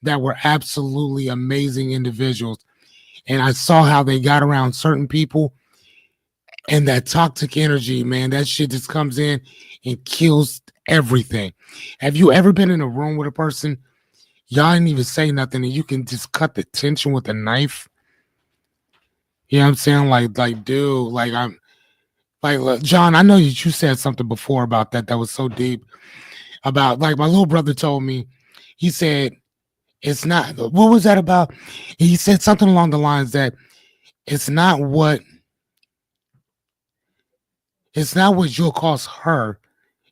that were absolutely amazing individuals. And I saw how they got around certain people, and that toxic energy, man, that shit just comes in and kills everything. Have you ever been in a room with a person, y'all didn't even say nothing, and you can just cut the tension with a knife? You know what I'm saying? Like, dude, like I'm like, look, John, I know you said something before about that was so deep. About like my little brother told me, he said, it's not, what was that about? He said something along the lines that it's not what you'll cost her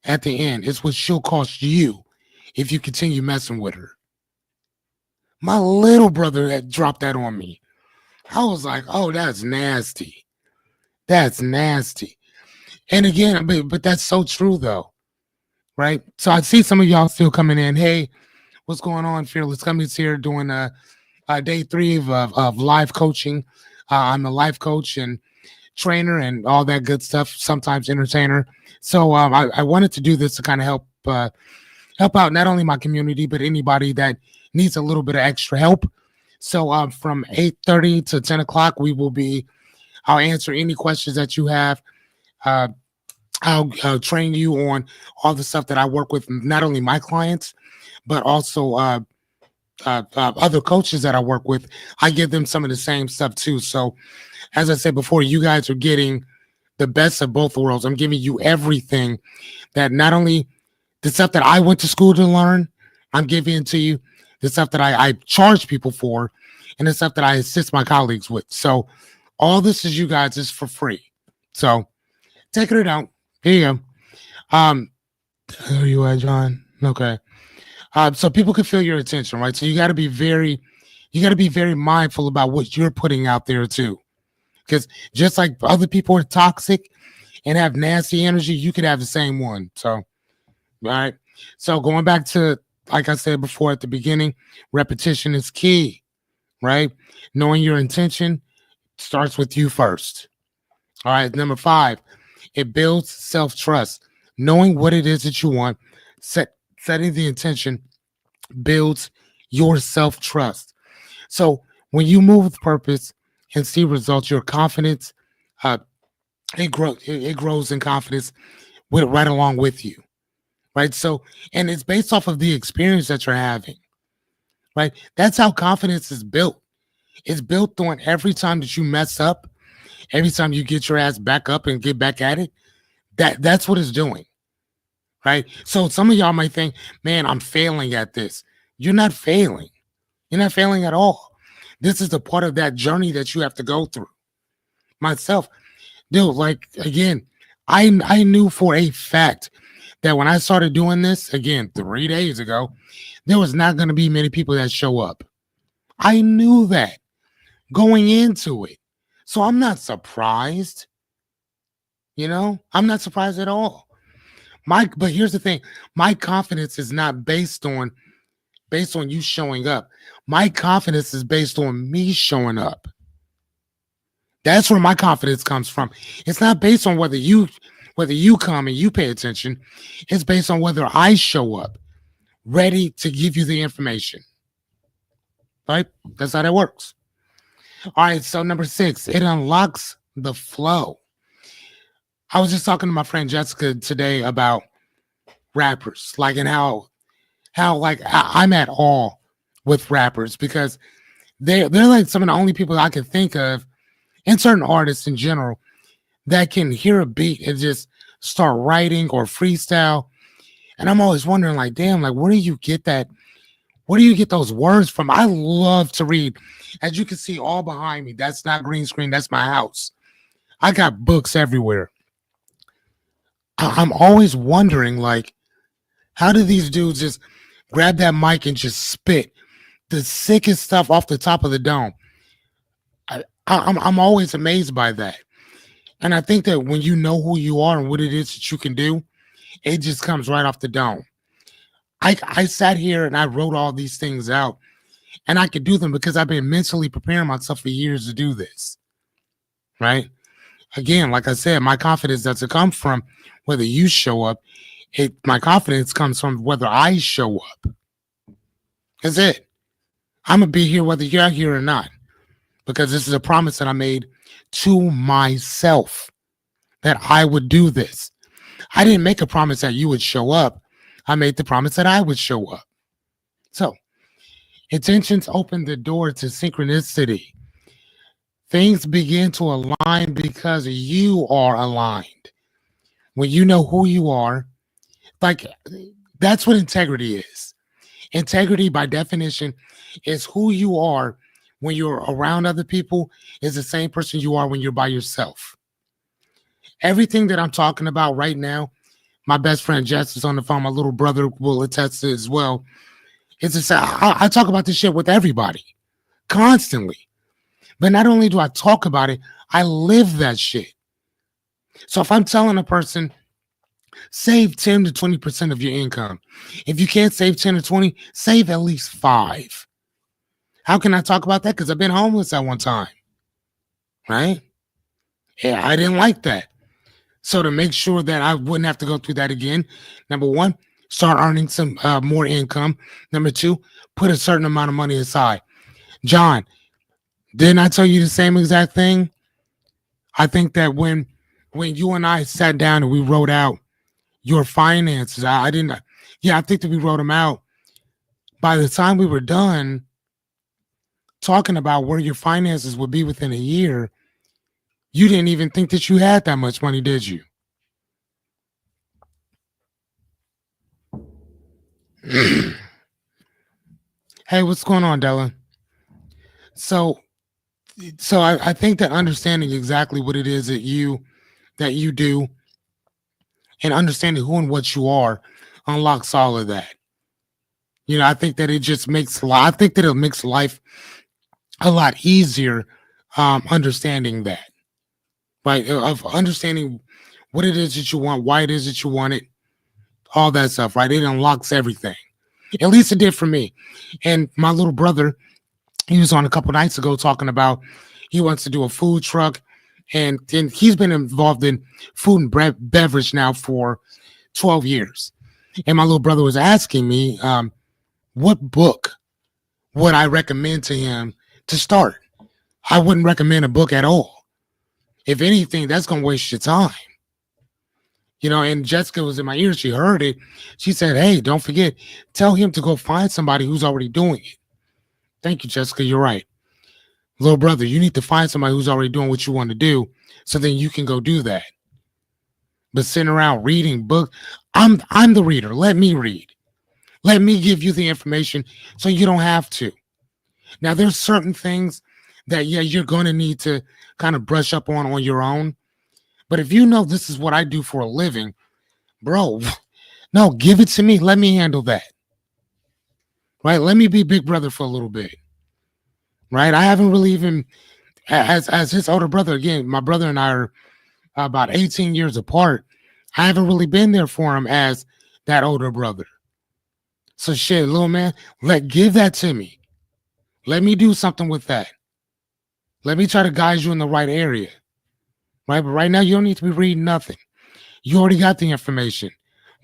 at the end. It's what she'll cost you if you continue messing with her. My little brother had dropped that on me. I was like, oh, that's nasty. That's nasty. And again, but that's so true though, right? So I see some of y'all still coming in. Hey, what's going on? Fearless Cummings here doing day three of live coaching. I'm a life coach and trainer and all that good stuff. Sometimes entertainer. So I wanted to do this to kind of help out not only my community but anybody that needs a little bit of extra help. So from 8:30 to 10 o'clock, we will be. I'll answer any questions that you have. Uh, I'll train you on all the stuff that I work with, not only my clients, but also other coaches that I work with. I give them some of the same stuff too. So, as I said before, you guys are getting the best of both worlds. I'm giving you everything that not only the stuff that I went to school to learn, I'm giving it to you the stuff that I charge people for, and the stuff that I assist my colleagues with. So, all this is you guys is for free. So, take it out. Here you go. Who are you at, John? Okay. So people can feel your attention, right? So you got to be very mindful about what you're putting out there too, because just like other people are toxic and have nasty energy, you could have the same one. So, all right. So going back to, like I said before at the beginning, repetition is key, right? Knowing your intention starts with you first. All right. Number 5, it builds self trust. Knowing what it is that you want, setting the intention builds your self trust. So when you move with purpose and see results, your confidence uh, it grows in confidence with right along with you, right? So and it's based off of the experience that you're having, right? That's how confidence is built. It's built on every time that you mess up, every time you get your ass back up and get back at it. That's what it's doing, right? So some of y'all might think, man, I'm failing at this. You're not failing. You're not failing at all. This is a part of that journey that you have to go through. Myself, dude, like again, I knew for a fact that when I started doing this again 3 days ago, there was not going to be many people that show up. I knew that going into it. So I'm not surprised. I'm not surprised at all. But here's the thing: my confidence is not based on you showing up. My confidence is based on me showing up. That's where my confidence comes from. It's not based on whether you come and you pay attention. It's based on whether I show up ready to give you the information. Right? That's how that works. All right, so number 6, it unlocks the flow. I was just talking to my friend Jessica today about rappers, like and how like I'm at all with rappers because they're like some of the only people I can think of, and certain artists in general, that can hear a beat and just start writing or freestyle. And I'm always wondering, like, damn, like where do you get that? Where do you get those words from? I love to read. As you can see all behind me, that's not green screen, that's my house. I got books everywhere. I'm always wondering, like, how do these dudes just grab that mic and just spit the sickest stuff off the top of the dome? I'm always amazed by that. And I think that when you know who you are and what it is that you can do, it just comes right off the dome. I sat here and I wrote all these things out, and I could do them because I've been mentally preparing myself for years to do this. Right? Again, like I said, my confidence doesn't come from whether you show up. My confidence comes from whether I show up. That's it. I'm gonna be here whether you're here or not, because this is a promise that I made to myself that I would do this. I didn't make a promise that you would show up. I made the promise that I would show up. So, intentions open the door to synchronicity. Things begin to align because you are aligned. When you know who you are, like that's what integrity is. Integrity, by definition, is who you are when you're around other people, is the same person you are when you're by yourself. Everything that I'm talking about right now, my best friend Jess is on the phone. My little brother will attest to it as well. It's just I talk about this shit with everybody constantly. But not only do I talk about it, I live that shit. So if I'm telling a person, save 10 to 20% of your income. If you can't save 10 or 20, save at least 5. How can I talk about that? Because I've been homeless at one time, right? Yeah, I didn't like that. So to make sure that I wouldn't have to go through that again, number one, start earning some more income. Number two, put a certain amount of money aside. John, didn't I tell you the same exact thing? I think that when you and I sat down and we wrote out your finances, I didn't. Yeah, I think that we wrote them out. By the time we were done talking about where your finances would be within a year, you didn't even think that you had that much money, did you? Hey, what's going on, Della? So, so I think that understanding exactly what it is that you do and understanding who and what you are unlocks all of that. I think that it just makes I think that it makes life a lot easier understanding that, right? Of understanding what it is that you want, why it is that you want it, all that stuff, right? It unlocks everything. At least it did for me. And my little brother, he was on a couple nights ago talking about he wants to do a food truck, and he's been involved in food and beverage now for 12 years. And my little brother was asking me, what book would I recommend to him to start? I wouldn't recommend a book at all. If anything, that's going to waste your time. And Jessica was in my ear. She heard it. She said, hey, don't forget, tell him to go find somebody who's already doing it. Thank you, Jessica. You're right. Little brother, you need to find somebody who's already doing what you want to do so then you can go do that. But sitting around reading books, I'm the reader. Let me read. Let me give you the information so you don't have to. Now, there's certain things that, yeah, you're going to need to kind of brush up on your own. But if you know this is what I do for a living, bro, no, give it to me. Let me handle that. Right? Let me be big brother for a little bit. Right? I haven't really even, as his older brother, again, my brother and I are about 18 years apart. I haven't really been there for him as that older brother. So shit, little man, give that to me. Let me do something with that. Let me try to guide you in the right area. Right? But right now, you don't need to be reading nothing. You already got the information.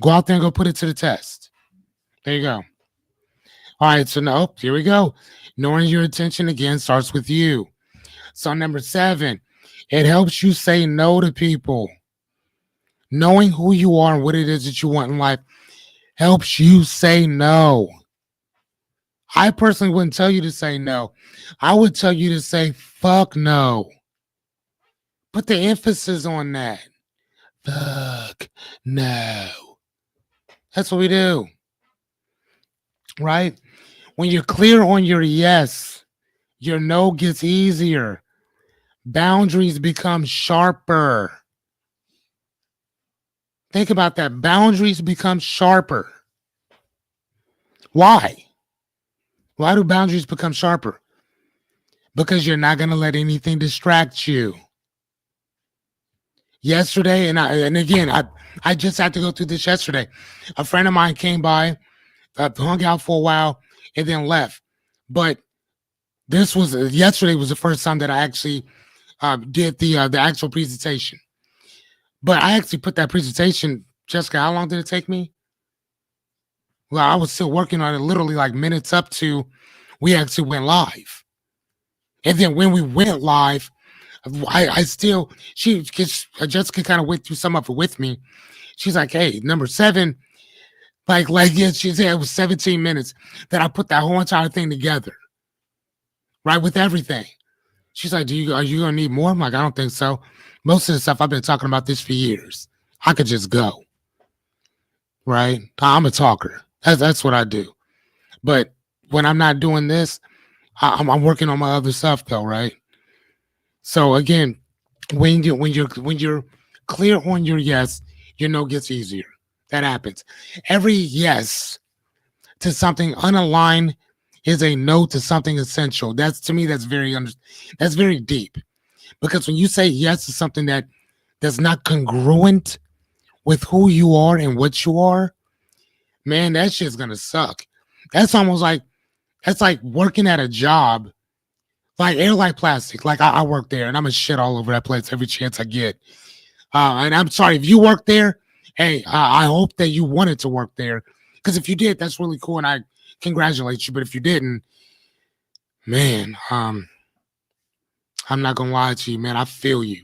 Go out there and go put it to the test. There you go. All right, so now, here we go. Knowing your intention again starts with you. So number 7, it helps you say no to people. Knowing who you are and what it is that you want in life helps you say no. I personally wouldn't tell you to say no. I would tell you to say fuck no. Put the emphasis on that. Fuck no. That's what we do. Right? When you're clear on your yes, your no gets easier. Boundaries become sharper. Think about that. Boundaries become sharper. Why? Why do boundaries become sharper? Because you're not going to let anything distract you. Yesterday, and again, I just had to go through this yesterday. A friend of mine came by, hung out for a while, and then left. But yesterday was the first time that I actually did the actual presentation. But I actually put that presentation, Jessica, how long did it take me? Well, I was still working on it literally like minutes up to we actually went live. And then when we went live, Jessica kind of went through some of it with me. She's like, hey, number 7, yeah, she said it was 17 minutes that I put that whole entire thing together. Right, with everything. She's like, are you gonna need more? I'm like, I don't think so. Most of the stuff I've been talking about this for years. I could just go. Right? I'm a talker. That's what I do. But when I'm not doing this, I'm working on my other stuff though, right? So again, when you're clear on your yes, your no gets easier. That happens. Every yes to something unaligned is a no to something essential. That's, to me, that's very deep. Because when you say yes to something that's not congruent with who you are and what you are, man, that shit's gonna suck. That's almost like That's like working at a job like Airlight Plastic. Like I work there, and I'm a shit all over that place every chance I get. And I'm sorry if you work there. Hey, I hope that you wanted to work there, because if you did, that's really cool, and I congratulate you. But if you didn't, man, I'm not gonna lie to you, man. I feel you.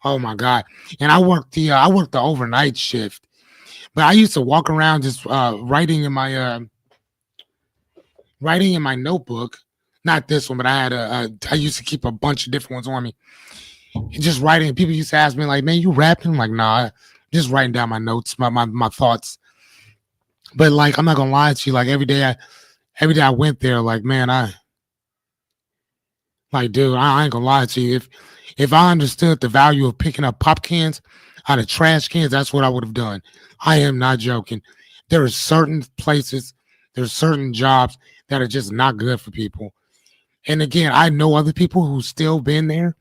Oh my god. And I worked the overnight shift, but I used to walk around just writing in my notebook. Not this one, but I used to keep a bunch of different ones on me. And just writing. People used to ask me like, "Man, you rapping?" I'm like, nah, just writing down my notes, my thoughts. But like, I'm not gonna lie to you. Like every day I went there, like, man, I like, dude, I ain't gonna lie to you. If I understood the value of picking up pop cans out of trash cans, that's what I would have done. I am not joking. There are certain places, there's certain jobs that are just not good for people. And again, I know other people who still been there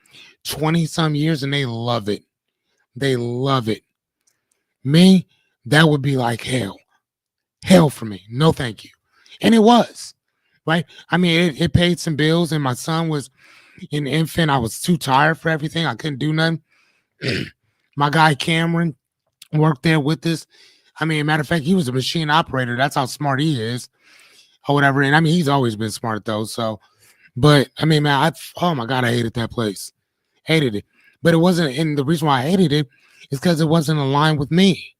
20 some years and they love it. They love it. Me, that would be like hell. Hell for me. No, thank you. And it was, right? I mean, it paid some bills, and my son was an infant. I was too tired for everything. I couldn't do nothing. My guy Cameron worked there with us. I mean, matter of fact, he was a machine operator. That's how smart he is, or whatever. And I mean, he's always been smart though. So, but I mean, man, oh my god, I hated that place. Hated it. But it wasn't. And the reason why I hated it is because it wasn't aligned with me.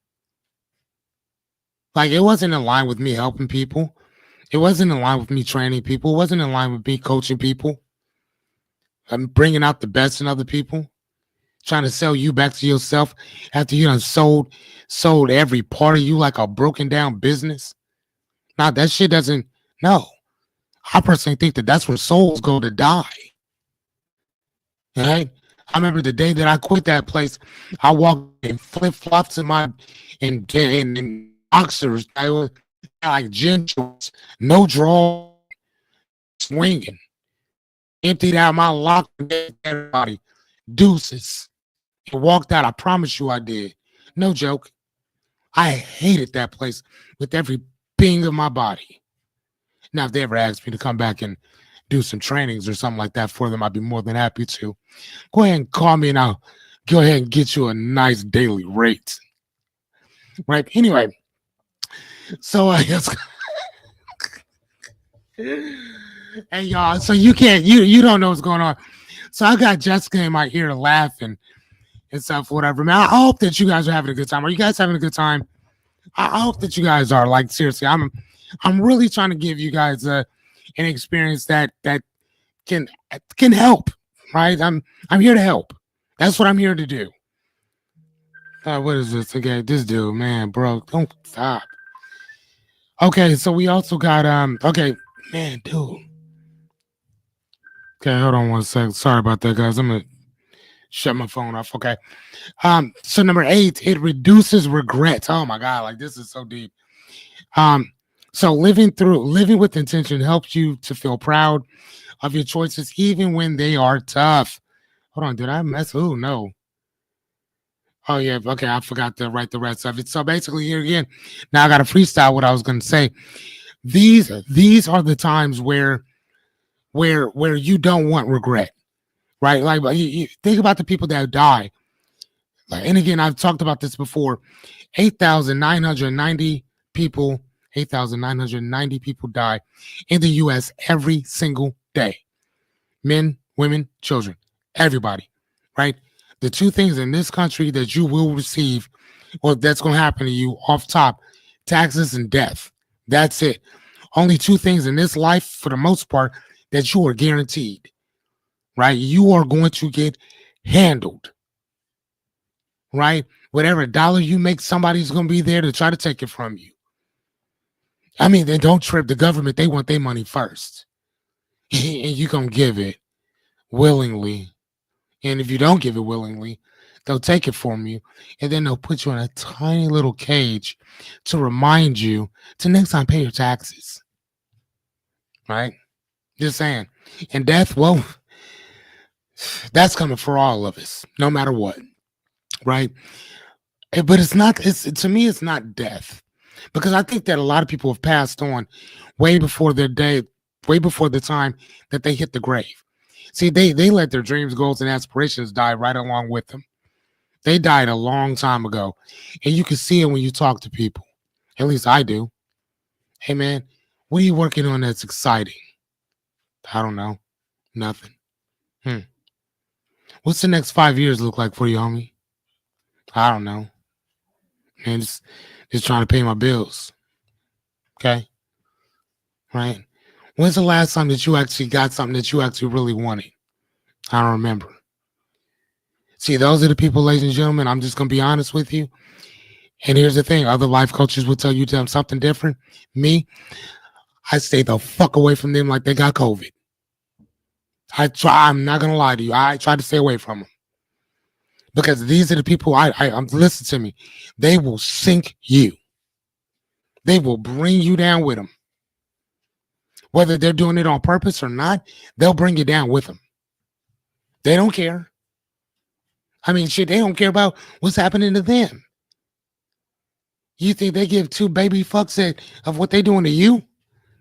Like it wasn't in line with me helping people. It wasn't in line with me training people. It wasn't in line with me coaching people. I'm bringing out the best in other people, trying to sell you back to yourself after you done sold every part of you like a broken down business. Now that shit doesn't. No, I personally think that that's where souls go to die. Right? I remember the day that I quit that place. I walked in flip flops in my in boxers. I was like gym shorts, no draw, swinging. Emptied out my locker, everybody, deuces, and walked out. I promise you, I did. No joke. I hated that place with every being of my body. Now, if they ever asked me to come back and do some trainings or something like that for them, I'd be more than happy to. Go ahead and call me, and I'll go ahead and get you a nice daily rate. Right? Anyway, so I guess. Hey y'all, so you don't know what's going on. So I got Jessica in my ear laughing and stuff, whatever. Man, I hope that you guys are having a good time. Are you guys having a good time? I hope that you guys are. Like seriously, I'm really trying to give you guys an experience that can help. Right? I'm here to help. That's what I'm here to do. What is this again? This dude, man, bro, don't stop. Okay, so we also got okay, man, dude. Okay, hold on one second. Sorry about that, guys. I'm gonna shut my phone off. Okay. So number 8, it reduces regrets. Oh my god, like this is so deep. So living with intention helps you to feel proud of your choices, even when they are tough. Hold on, did I mess? Oh no. Oh yeah, okay. I forgot to write the rest of it. So basically, here again, now I got to freestyle what I was gonna say. These are the times where you don't want regret, right? Like you think about the people that die. Like, and again, I've talked about this before. 8,990 people, 8,990 people die in the U.S. every single day. Men, women, children, everybody, right? The two things in this country that you will receive, or that's going to happen to you off top, taxes and death. That's it. Only two things in this life, for the most part, that you are guaranteed, right? You are going to get handled, right? Whatever dollar you make, somebody's going to be there to try to take it from you. I mean, they don't trip the government. They want their money first. And you're going to give it willingly. And if you don't give it willingly, they'll take it from you. And then they'll put you in a tiny little cage to remind you to next time pay your taxes. Right? Just saying. And death, well, that's coming for all of us, no matter what. Right? But to me, it's not death. Because I think that a lot of people have passed on way before their day, way before the time that they hit the grave. See, they let their dreams, goals, and aspirations die right along with them. They died a long time ago, and you can see it when you talk to people. At least I do. Hey man, what are you working on that's exciting? I don't know. Nothing. Hmm. What's the next 5 years look like for you, homie? I don't know. Man, just trying to pay my bills. Okay. Right. When's the last time that you actually got something that you actually really wanted? I don't remember. See, those are the people, ladies and gentlemen. I'm just gonna be honest with you. And here's the thing: other life coaches will tell you something different. Me, I stay the fuck away from them like they got COVID. I try. I'm not gonna lie to you. I try to stay away from them because these are the people. Listen to me. They will sink you. They will bring you down with them. Whether they're doing it on purpose or not, they'll bring you down with them. They don't care. I mean, shit, they don't care about what's happening to them. You think they give two baby fucks of what they doing to you?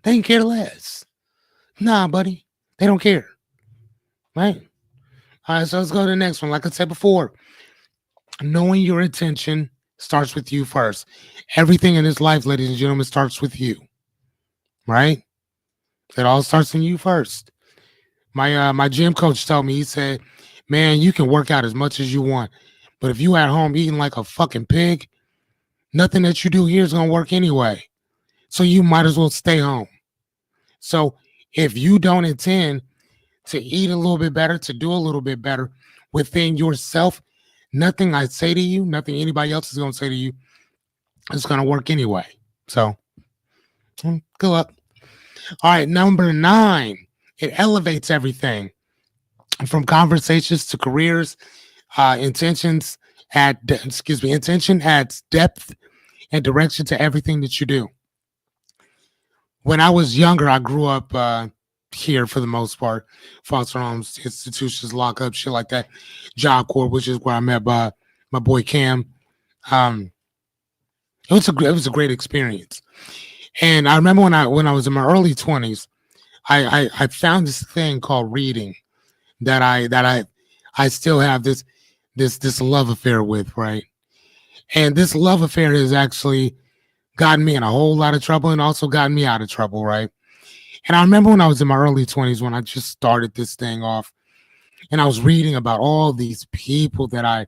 They can care less. Nah, buddy. They don't care. Right? All right, so let's go to the next one. Like I said before, knowing your intention starts with you first. Everything in this life, ladies and gentlemen, starts with you. Right? It all starts in you first. My gym coach told me, he said, man, you can work out as much as you want, but if you at home eating like a fucking pig, nothing that you do here is gonna work anyway. So you might as well stay home. So if you don't intend to eat a little bit better, to do a little bit better within yourself, nothing I say to you, nothing anybody else is gonna say to you is gonna work anyway. So good luck. All right, number 9. It elevates everything from conversations to careers. Intention adds depth and direction to everything that you do. When I was younger, I grew up here for the most part, foster homes, institutions, lockup, shit like that. Job Corps, which is where I met my boy Cam. Um, it was a great experience. And I remember when I was in my early 20s, I found this thing called reading that I still have this love affair with, right? And this love affair has actually gotten me in a whole lot of trouble and also gotten me out of trouble, right? And I remember when I was in my early 20s when I just started this thing off and I was reading about all these people that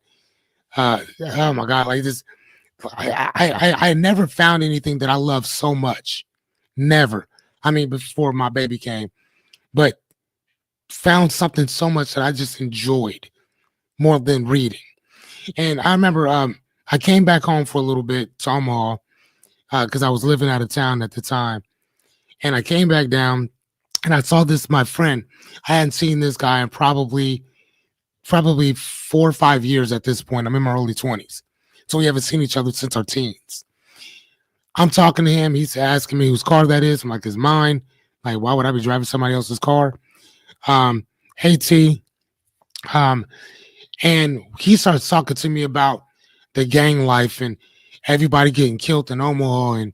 oh my God, like this, I never found anything that I loved so much. Never. I mean, before my baby came, but found something so much that I just enjoyed more than reading. And I remember I came back home for a little bit to Omaha because I was living out of town at the time. And I came back down and I saw my friend. I hadn't seen this guy in probably 4 or 5 years at this point. I'm in my early 20s. So we haven't seen each other since our teens. I'm talking to him. He's asking me whose car that is. I'm like, it's mine. Like, why would I be driving somebody else's car? Hey T. And he starts talking to me about the gang life and everybody getting killed in Omaha and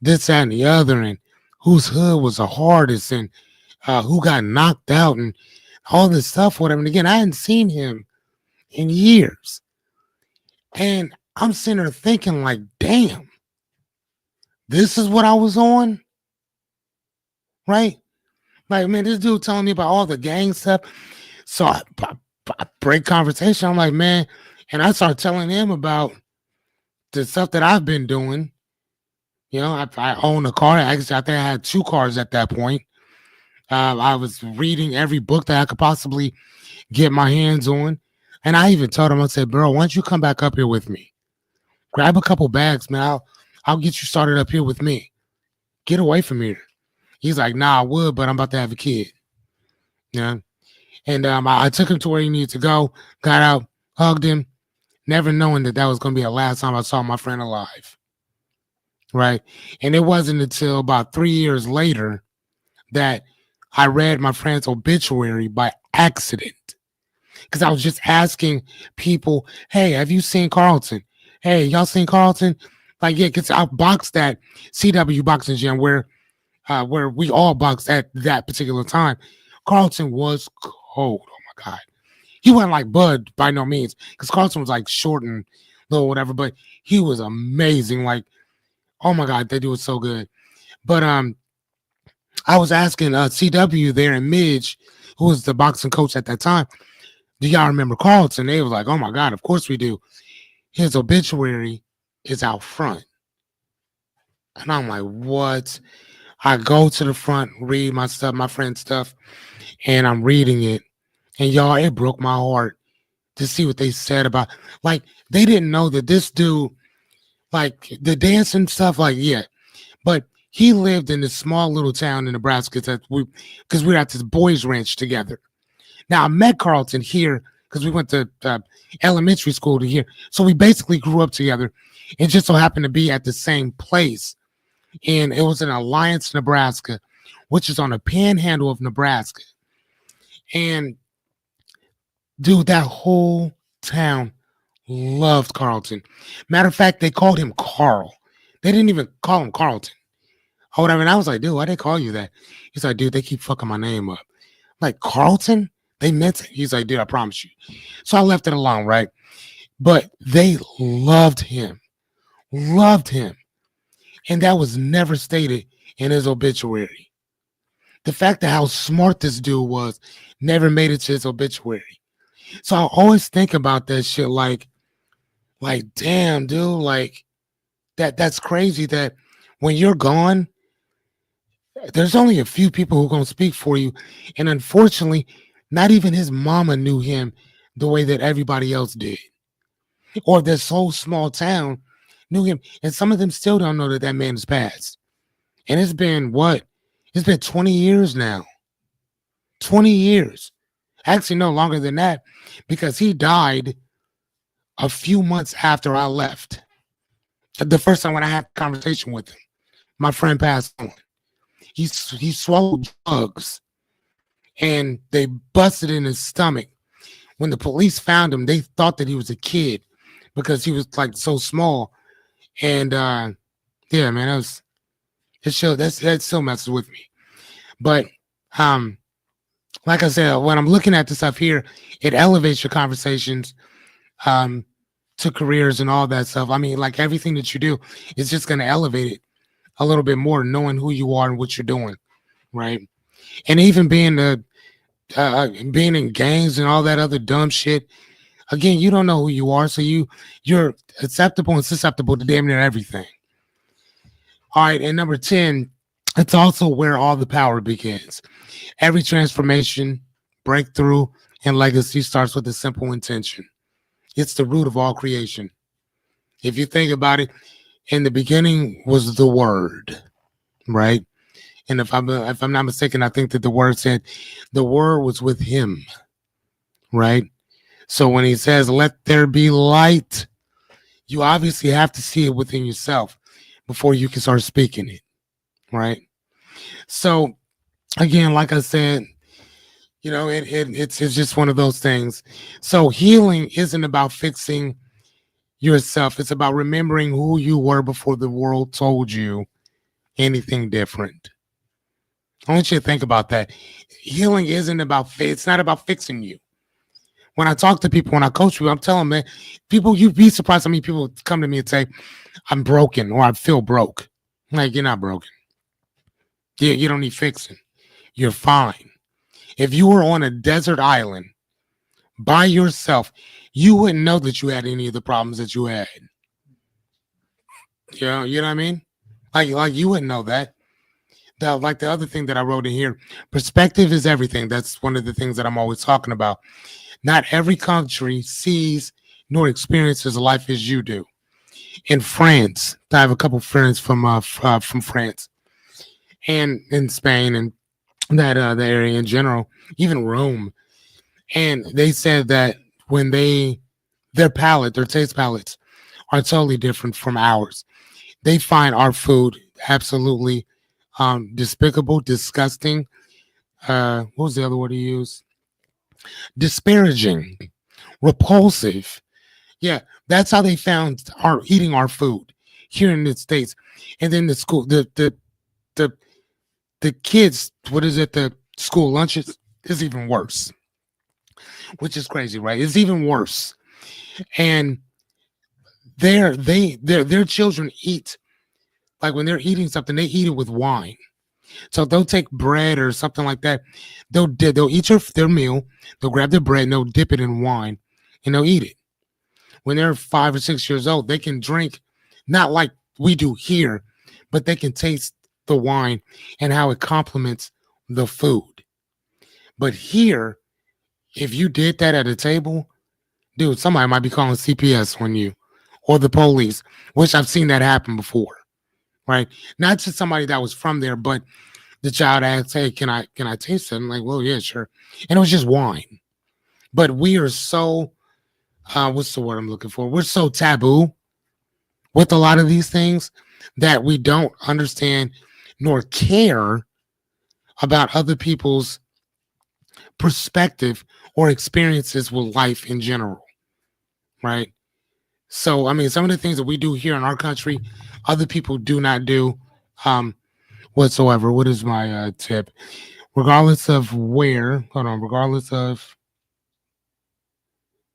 this, that, and the other, and whose hood was the hardest and who got knocked out and all this stuff, whatever. And again, I hadn't seen him in years. And I'm sitting there thinking like, damn, this is what I was on? Right? Like, man, this dude telling me about all the gang stuff. So I break conversation. I'm like, man, and I start telling him about the stuff that I've been doing. You know, I own a car. Actually, I think I had 2 cars at that point. I was reading every book that I could possibly get my hands on. And I even told him, I said, bro, why don't you come back up here with me? Grab a couple bags, man. I'll get you started up here with me. Get away from here. He's like, nah, I would, but I'm about to have a kid. Yeah. And I took him to where he needed to go, got out, hugged him, never knowing that was going to be the last time I saw my friend alive. Right. And it wasn't until about 3 years later that I read my friend's obituary by accident. Because I was just asking people, hey, have you seen Carlton? Hey, y'all seen Carlton? Like, yeah, because I boxed at CW Boxing Gym where where we all boxed at that particular time. Carlton was cold. Oh my god, he wasn't like Bud by no means, because Carlton was like short and little whatever, but he was amazing. Like, oh my god, they do it so good. But I was asking CW there in Midge, who was the boxing coach at that time, do y'all remember Carlton? They was like, oh my god, of course we do. His obituary is out front. And I'm like, what? I go to the front, read my stuff, my friend's stuff, and I'm reading it. And y'all, it broke my heart to see what they said about, like, they didn't know that this dude, like the dancing stuff, like, yeah. But he lived in this small little town in Nebraska that because we were at this boys ranch together. Now I met Carlton here because we went to elementary school to here. So we basically grew up together. It just so happened to be at the same place. And it was in Alliance, Nebraska, which is on the panhandle of Nebraska. And dude, that whole town loved Carlton. Matter of fact, they called him Carl. They didn't even call him Carlton or whatever. And I was like, dude, why they call you that? He's like, dude, they keep fucking my name up. I'm like, Carlton? They meant it. He's like, dude, I promise you. So I left it alone, right? But they loved him. Loved him. And that was never stated in his obituary. The fact that how smart this dude was never made it to his obituary. So I always think about that shit like, damn, dude, like that's crazy that when you're gone, there's only a few people who are gonna speak for you. And unfortunately, not even his mama knew him the way that everybody else did. Or this whole small town knew him. And some of them still don't know that that man has passed. And it's been what? It's been 20 years now. 20 years. Actually, no longer than that, because he died a few months after I left. The first time when I had a conversation with him, my friend passed on. He swallowed drugs and they busted in his stomach. When the police found him, they thought that he was a kid because he was like so small. And yeah, man, that still messes with me. But like I said, when I'm looking at this stuff here, it elevates your conversations to careers and all that stuff. I mean, like everything that you do is just going to elevate it a little bit more, knowing who you are and what you're doing, right? And even being in gangs and all that other dumb shit. Again, you don't know who you are, so you're acceptable and susceptible to damn near everything. All right, and number 10, it's also where all the power begins. Every transformation, breakthrough, and legacy starts with a simple intention. It's the root of all creation. If you think about it, in the beginning was the word, right? And if I'm not mistaken, I think that the word said the word was with him, right? So when he says, let there be light, you obviously have to see it within yourself before you can start speaking it, right? So again, like I said, you know, it's just one of those things. So healing isn't about fixing yourself. It's about remembering who you were before the world told you anything different. I want you to think about that. Healing isn't about, it's not about fixing you. When I talk to people, when I coach people, I'm telling them, man, people, you'd be surprised how many people come to me and say, I'm broken or I feel broke. Like, you're not broken. You don't need fixing. You're fine. If you were on a desert island by yourself, you wouldn't know that you had any of the problems that you had. You know what I mean? Like you wouldn't know that. Like the other thing that I wrote in here, perspective is everything. That's one of the things that I'm always talking about. Not every country sees nor experiences life as you do. In France, I have a couple friends from France and in Spain and that the area in general, even Rome, and they said that when their taste palates are totally different from ours. They find our food absolutely despicable, disgusting. What was the other word he used? Disparaging, repulsive. Yeah, that's how they found our eating our food here in the States. And then the The kids, what is it? The school lunches is even worse, which is crazy, right? It's even worse. And their children eat like when they're eating something, they eat it with wine. So they'll take bread or something like that. They'll eat their meal. They'll grab their bread and they'll dip it in wine, and they'll eat it. When they're 5 or 6 years old, they can drink, not like we do here, but they can taste the wine and how it complements the food. But here, if you did that at a table, dude, somebody might be calling CPS on you or the police, which I've seen that happen before, right? Not just somebody that was from there, but the child asked, "Hey, can I taste it?" I'm like, "Well, yeah, sure." And it was just wine. But we are so what's the word I'm looking for? We're so taboo with a lot of these things that we don't understand nor care about other people's perspective or experiences with life in general, right? So, I mean, some of the things that we do here in our country, other people do not do um, whatsoever. What is my tip? Regardless of regardless of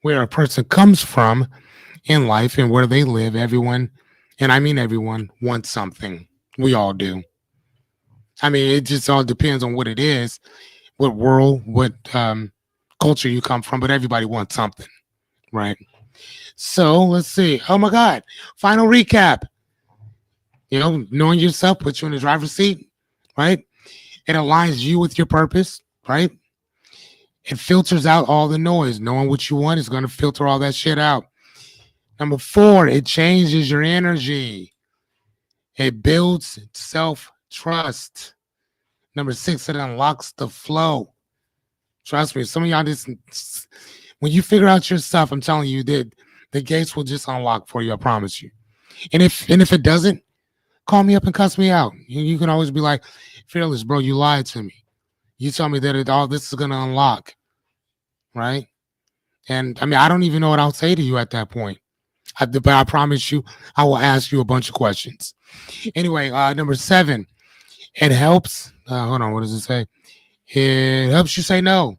where a person comes from in life and where they live, everyone, and I mean everyone, wants something. We all do. I mean, it just all depends on what it is, what world, what culture you come from, but everybody wants something, right? So let's see. Oh my God. Final recap. Knowing yourself puts you in the driver's seat, right? It aligns you with your purpose, right? It filters out all the noise. Knowing what you want is going to filter all that shit out. Number 4, it changes your energy. It builds self trust. Number 6, it unlocks the flow. Trust me, some of y'all just, when you figure out your stuff, I'm telling you that the gates will just unlock for you. I promise you. And if it doesn't, call me up and cuss me out. You can always be like, Fearless, bro, you lied to me. You told me that all this is gonna unlock, right? And I mean, I don't even know what I'll say to you at that point. But I promise you, I will ask you a bunch of questions. Anyway, number 7, it helps. Hold on, what does it say? It helps you say no.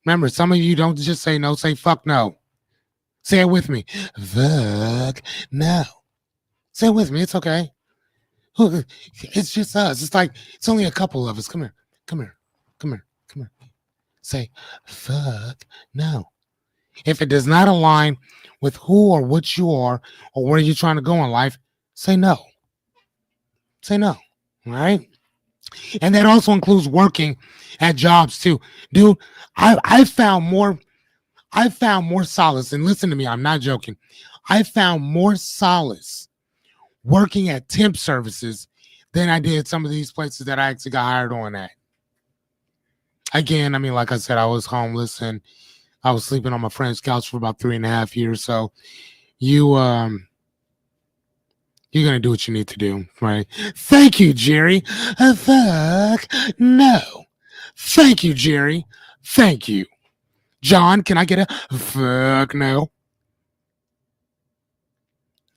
Remember, some of you don't just say no, say fuck no. Say it with me. Fuck no. Say it with me. It's okay. It's just us. It's like, it's only a couple of us. Come here. Come here. Come here. Come here. Say, fuck no. If it does not align with who or what you are or where you're trying to go in life, say no. Say no. All right. And that also includes working at jobs too. Dude, I found more solace, and listen to me, I'm not joking. I found more solace working at temp services than I did some of these places that I actually got hired on at. Again, I mean, like I said, I was homeless and I was sleeping on my friend's couch for about 3.5 years. So you're gonna do what you need to do, right? Thank you, Jerry. Fuck no. Thank you, Jerry. Thank you. John, can I get a fuck no?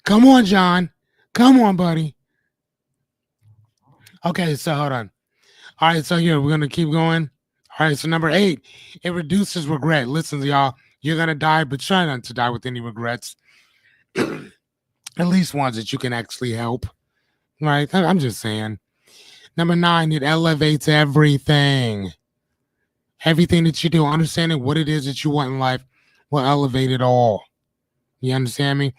Come on, John. Come on, buddy. Okay, so hold on. All right, so here we're gonna keep going. All right, so number 8, it reduces regret. Listen, y'all, you're gonna die, but try not to die with any regrets. At least ones that you can actually help. Right? I'm just saying. Number 9, it elevates everything. Everything that you do, understanding what it is that you want in life will elevate it all. You understand me?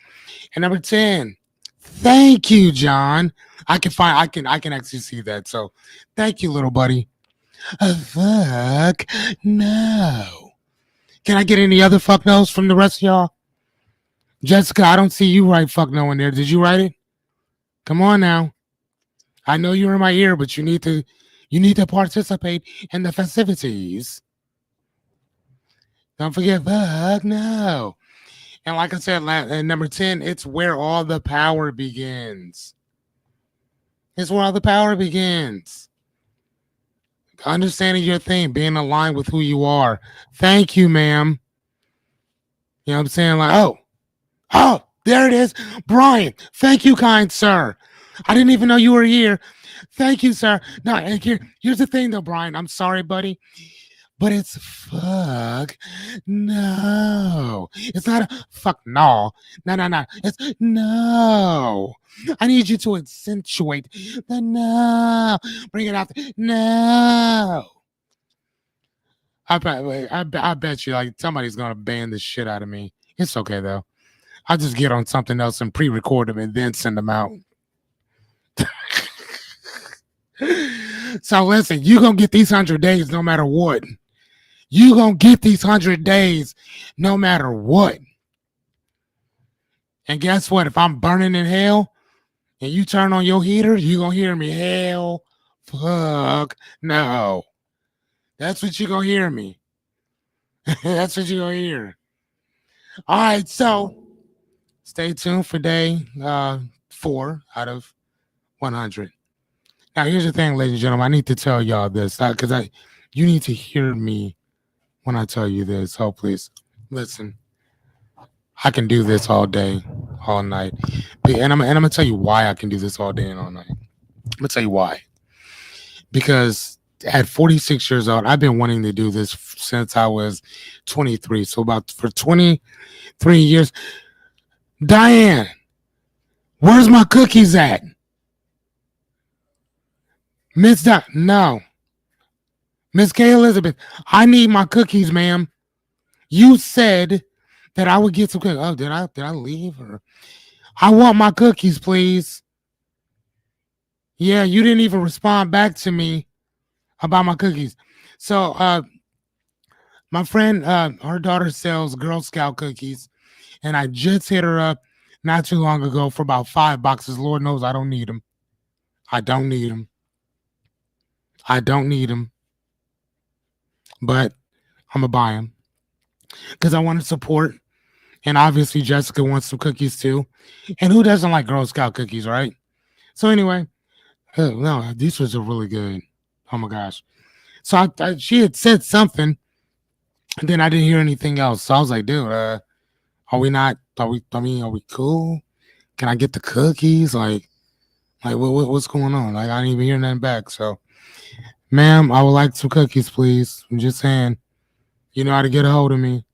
And number 10, thank you, John. I can actually see that. So thank you, little buddy. Fuck no. Can I get any other fuck no's from the rest of y'all? Jessica, I don't see you write fuck no in there. Did you write it? Come on now. I know you're in my ear, but you need to participate in the festivities. Don't forget fuck no. And like I said, number 10, it's where all the power begins. It's where all the power begins. Understanding your thing, being aligned with who you are. Thank you, ma'am. You know what I'm saying? Like, oh, there it is. Brian, thank you, kind sir. I didn't even know you were here. Thank you, sir. No, and here's the thing, though, Brian. I'm sorry, buddy, but it's fuck no. It's not a fuck no. No, no, no. It's no. I need you to accentuate the no. Bring it out. No. I bet you like somebody's gonna ban the shit out of me. It's okay though. I'll just get on something else and pre-record them and then send them out. So listen, you gonna get these 100 days no matter what. You gonna get these 100 days no matter what. And guess what? If I'm burning in hell and you turn on your heater, you gonna hear me. Hell, fuck, no. That's what you gonna hear me. That's what you gonna hear. All right, so stay tuned for day 4 out of 100. Now, here's the thing, ladies and gentlemen. I need to tell y'all this because you need to hear me when I tell you this. So please listen. I can do this all day, all night, and I'm gonna tell you why I can do this all day and all night. I'm gonna tell you why. Because at 46 years old, I've been wanting to do this since I was 23. So about for 23 years. Diane, where's my cookies at? Miss no. Miss K. Elizabeth, I need my cookies, ma'am. You said that I would get some cookies. Oh, did I leave? Or I want my cookies, please. Yeah, you didn't even respond back to me about my cookies. So my friend, her daughter sells Girl Scout cookies, and I just hit her up not too long ago for about 5 boxes. Lord knows I don't need them. I don't need them. I don't need them. But I'm going to buy them because I want to support. And obviously, Jessica wants some cookies too. And who doesn't like Girl Scout cookies, right? So anyway, no, these ones are really good. Oh my gosh. So she had said something, and then I didn't hear anything else. So I was like, dude, are we not? Are we? I mean, are we cool? Can I get the cookies? What's going on? Like, I didn't even hear nothing back. So, ma'am, I would like some cookies, please. I'm just saying, you know how to get a hold of me.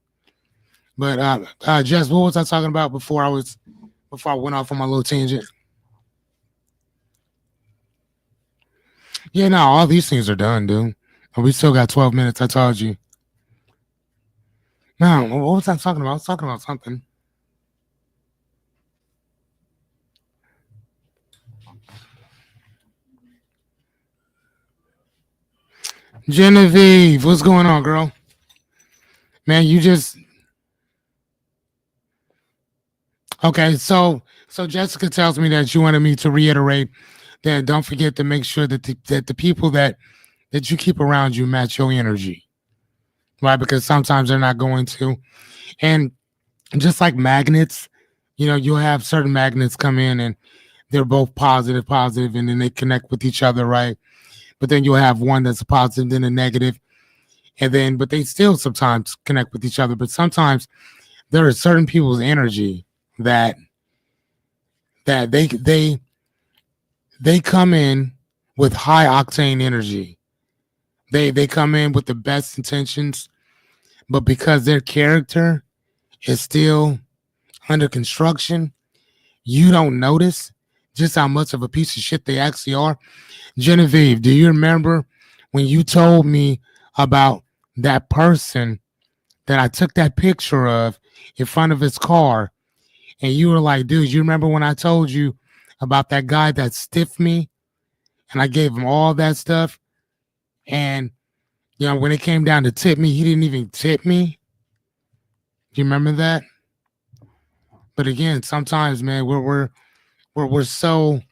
But Jess, what was I talking about before I went off on my little tangent? Yeah, no, all these things are done, dude. And we still got 12 minutes. I told you. No, what was I talking about? I was talking about something. Genevieve, what's going on, girl? Man, you just okay. So Jessica tells me that you wanted me to reiterate that don't forget to make sure that the people that you keep around you match your energy, right? Because sometimes they're not going to, and just like magnets, you know, you'll have certain magnets come in and they're both positive, and then they connect with each other, right? But then you'll have one that's a positive, then a negative, and then but they still sometimes connect with each other. But sometimes there are certain people's energy that they come in with high octane energy. They come in with the best intentions, but because their character is still under construction, you don't notice just how much of a piece of shit they actually are. Genevieve, do you remember when you told me about that person that I took that picture of in front of his car? And you were like, dude, you remember when I told you about that guy that stiffed me and I gave him all that stuff? And, you know, when it came down to tip me, he didn't even tip me. Do you remember that? But again, sometimes, man, we're so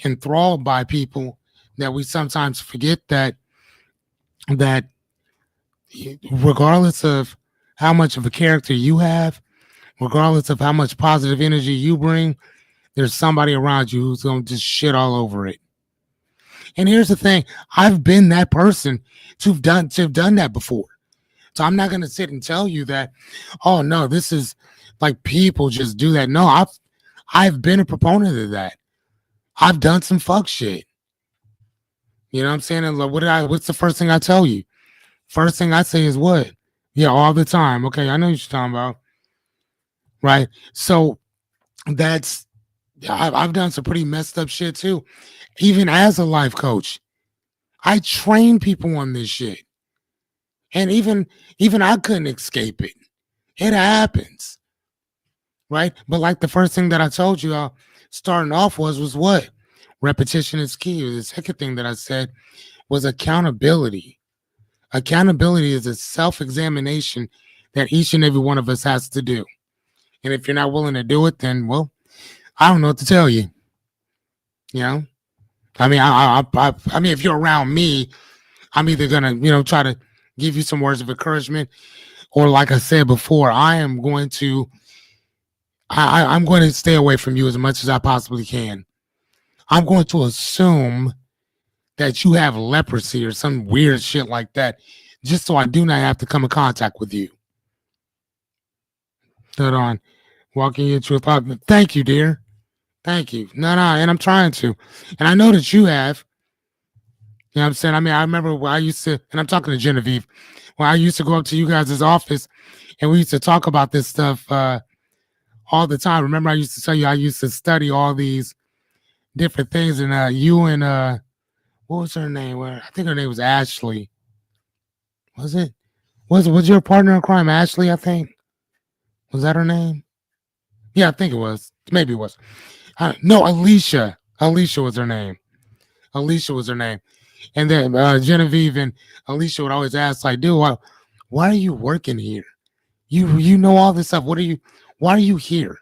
enthralled by people that we sometimes forget that regardless of how much of a character you have, regardless of how much positive energy you bring, there's somebody around you who's going to just shit all over it. And here's the thing, I've been that person to have done that before. So I'm not going to sit and tell you that, oh no, this is like people just do that. No, I've been a proponent of that. I've done some fuck shit. You know what I'm saying? And like, what's the first thing I tell you? First thing I say is what? Yeah, all the time. Okay, I know what you're talking about. Right. So that's I've done some pretty messed up shit too. Even as a life coach, I train people on this shit. And even I couldn't escape it. It happens. Right? But like the first thing that I told you starting off was what? Repetition is key. The second thing that I said was accountability. Accountability is a self-examination that each and every one of us has to do. And if you're not willing to do it, then well, I don't know what to tell you. You know, I mean, if you're around me, I'm either gonna, try to give you some words of encouragement, or like I said before, I'm going to stay away from you as much as I possibly can. I'm going to assume that you have leprosy or some weird shit like that, just so I do not have to come in contact with you. Hold on, walking into a thought. Thank you, dear. Thank you. No, and I'm trying to, and I know that you have. You know what I'm saying? I mean, I remember when I used to, and I'm talking to Genevieve, when I used to go up to you guys' office and we used to talk about this stuff all the time. Remember, I used to tell you I used to study all these different things, and you and what was her name? Well, I think her name was Ashley. Was it? Was your partner in crime Ashley? I think was that her name? Yeah, I think it was. Maybe it was. No, Alicia. Alicia was her name. Alicia was her name. And then Genevieve and Alicia would always ask, like, dude, why are you working here? You know all this stuff. What are you? Why are you here?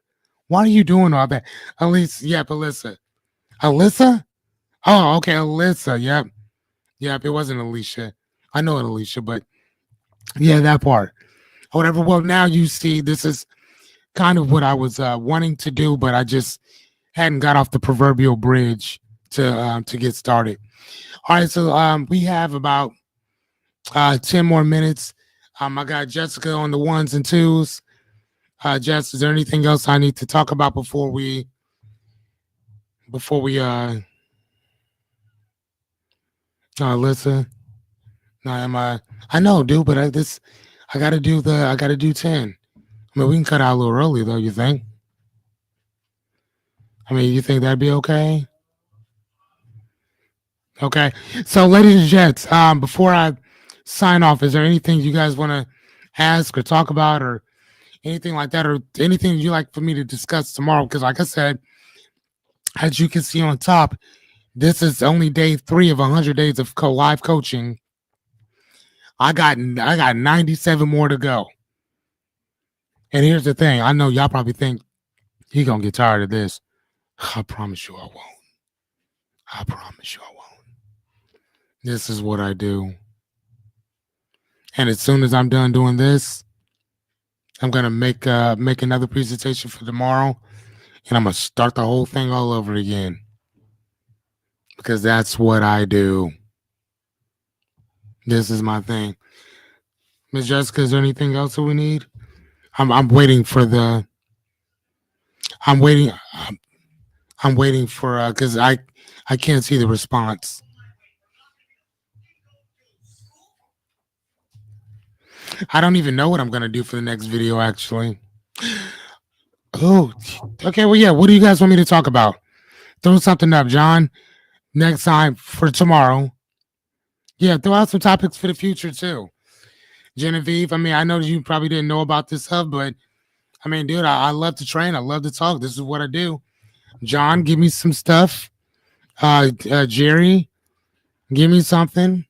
Why are you doing all that? Alicia, yep, Alyssa. Alyssa? Oh, okay, Alyssa. Yep, yep. It wasn't Alicia. I know it, Alicia, but yeah, that part. Whatever. Well, now you see, this is kind of what I was wanting to do, but I just hadn't got off the proverbial bridge to get started. All right, so we have about 10 more minutes. I got Jessica on the ones and twos. Jess, is there anything else I need to talk about before we listen? No, I know, dude, but I gotta do 10. I mean, we can cut out a little early though, you think? I mean, you think that'd be okay? Okay. So, ladies and gents, before I sign off, is there anything you guys want to ask or talk about, or anything like that, or anything you like for me to discuss tomorrow? Because, like I said, as you can see on top, this is only day 3 of 100 days of live coaching. I got 97 more to go. And here's the thing: I know y'all probably think he gonna get tired of this. I promise you, I won't. I promise you, I won't. This is what I do. And as soon as I'm done doing this, I'm gonna make another presentation for tomorrow, and I'm gonna start the whole thing all over again because that's what I do. This is my thing. Miss Jessica, is there anything else that we need? I'm waiting for the. I'm waiting. I'm waiting for because I can't see the response. I don't even know what I'm gonna do for the next video. Actually. Oh, okay. Well, yeah. What do you guys want me to talk about? Throw something up, John. Next time for tomorrow. Yeah, throw out some topics for the future too. Genevieve, I mean, I know you probably didn't know about this stuff, but I mean, dude, I love to train. I love to talk. This is what I do. John, give me some stuff. Jerry, give me something.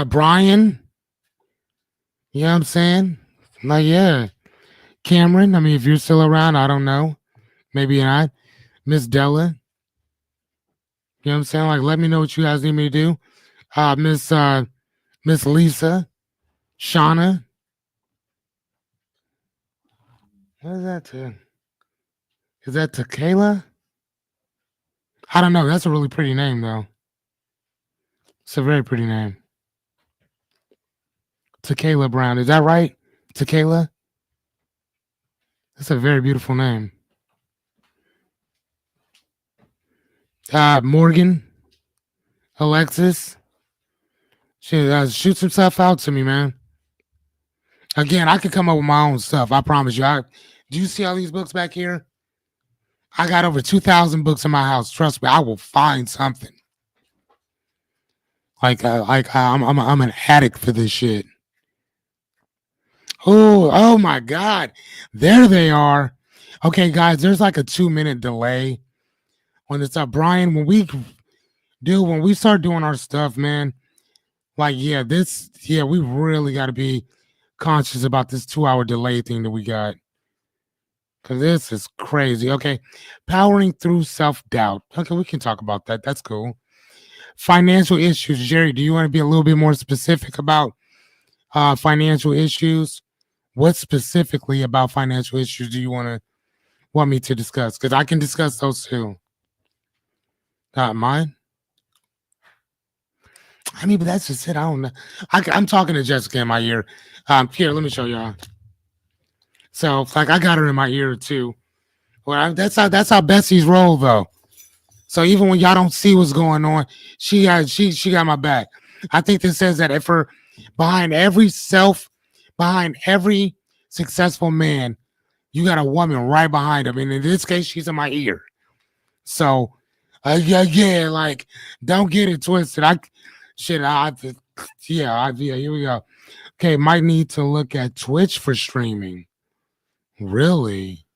Brian, you know what I'm saying? Like, yeah. Cameron, I mean, if you're still around, I don't know. Maybe not. Miss Della, you know what I'm saying? Like, let me know what you guys need me to do. Miss Lisa, Shauna. What is that to? Is that Tequila? I don't know. That's a really pretty name, though. It's a very pretty name. Tequila Brown. Is that right? Tequila? That's a very beautiful name. Morgan. Alexis, shoot some stuff out to me, man. Again, I could come up with my own stuff. I promise you. Do you see all these books back here? I got over 2,000 books in my house. Trust me, I will find something. I'm an addict for this shit. Oh my God. There they are. Okay, guys, there's like a 2-minute delay when it's up. Brian, when we start doing our stuff, man, we really got to be conscious about this 2-hour delay thing that we got. Because this is crazy. Okay. Powering through self doubt. Okay, we can talk about that. That's cool. Financial issues. Jerry, do you want to be a little bit more specific about financial issues? What specifically about financial issues do you want me to discuss? Because I can discuss those too. Mine. I mean, but that's just it. I don't know. I'm talking to Jessica in my ear. Here, let me show y'all. So, like, I got her in my ear too. Well, that's how Bessie's roll though. So even when y'all don't see what's going on, she got my back. I think this says that if her behind every successful man, you got a woman right behind him, and in this case, she's in my ear. So, like, don't get it twisted. Yeah, here we go. Okay, might need to look at Twitch for streaming. Really?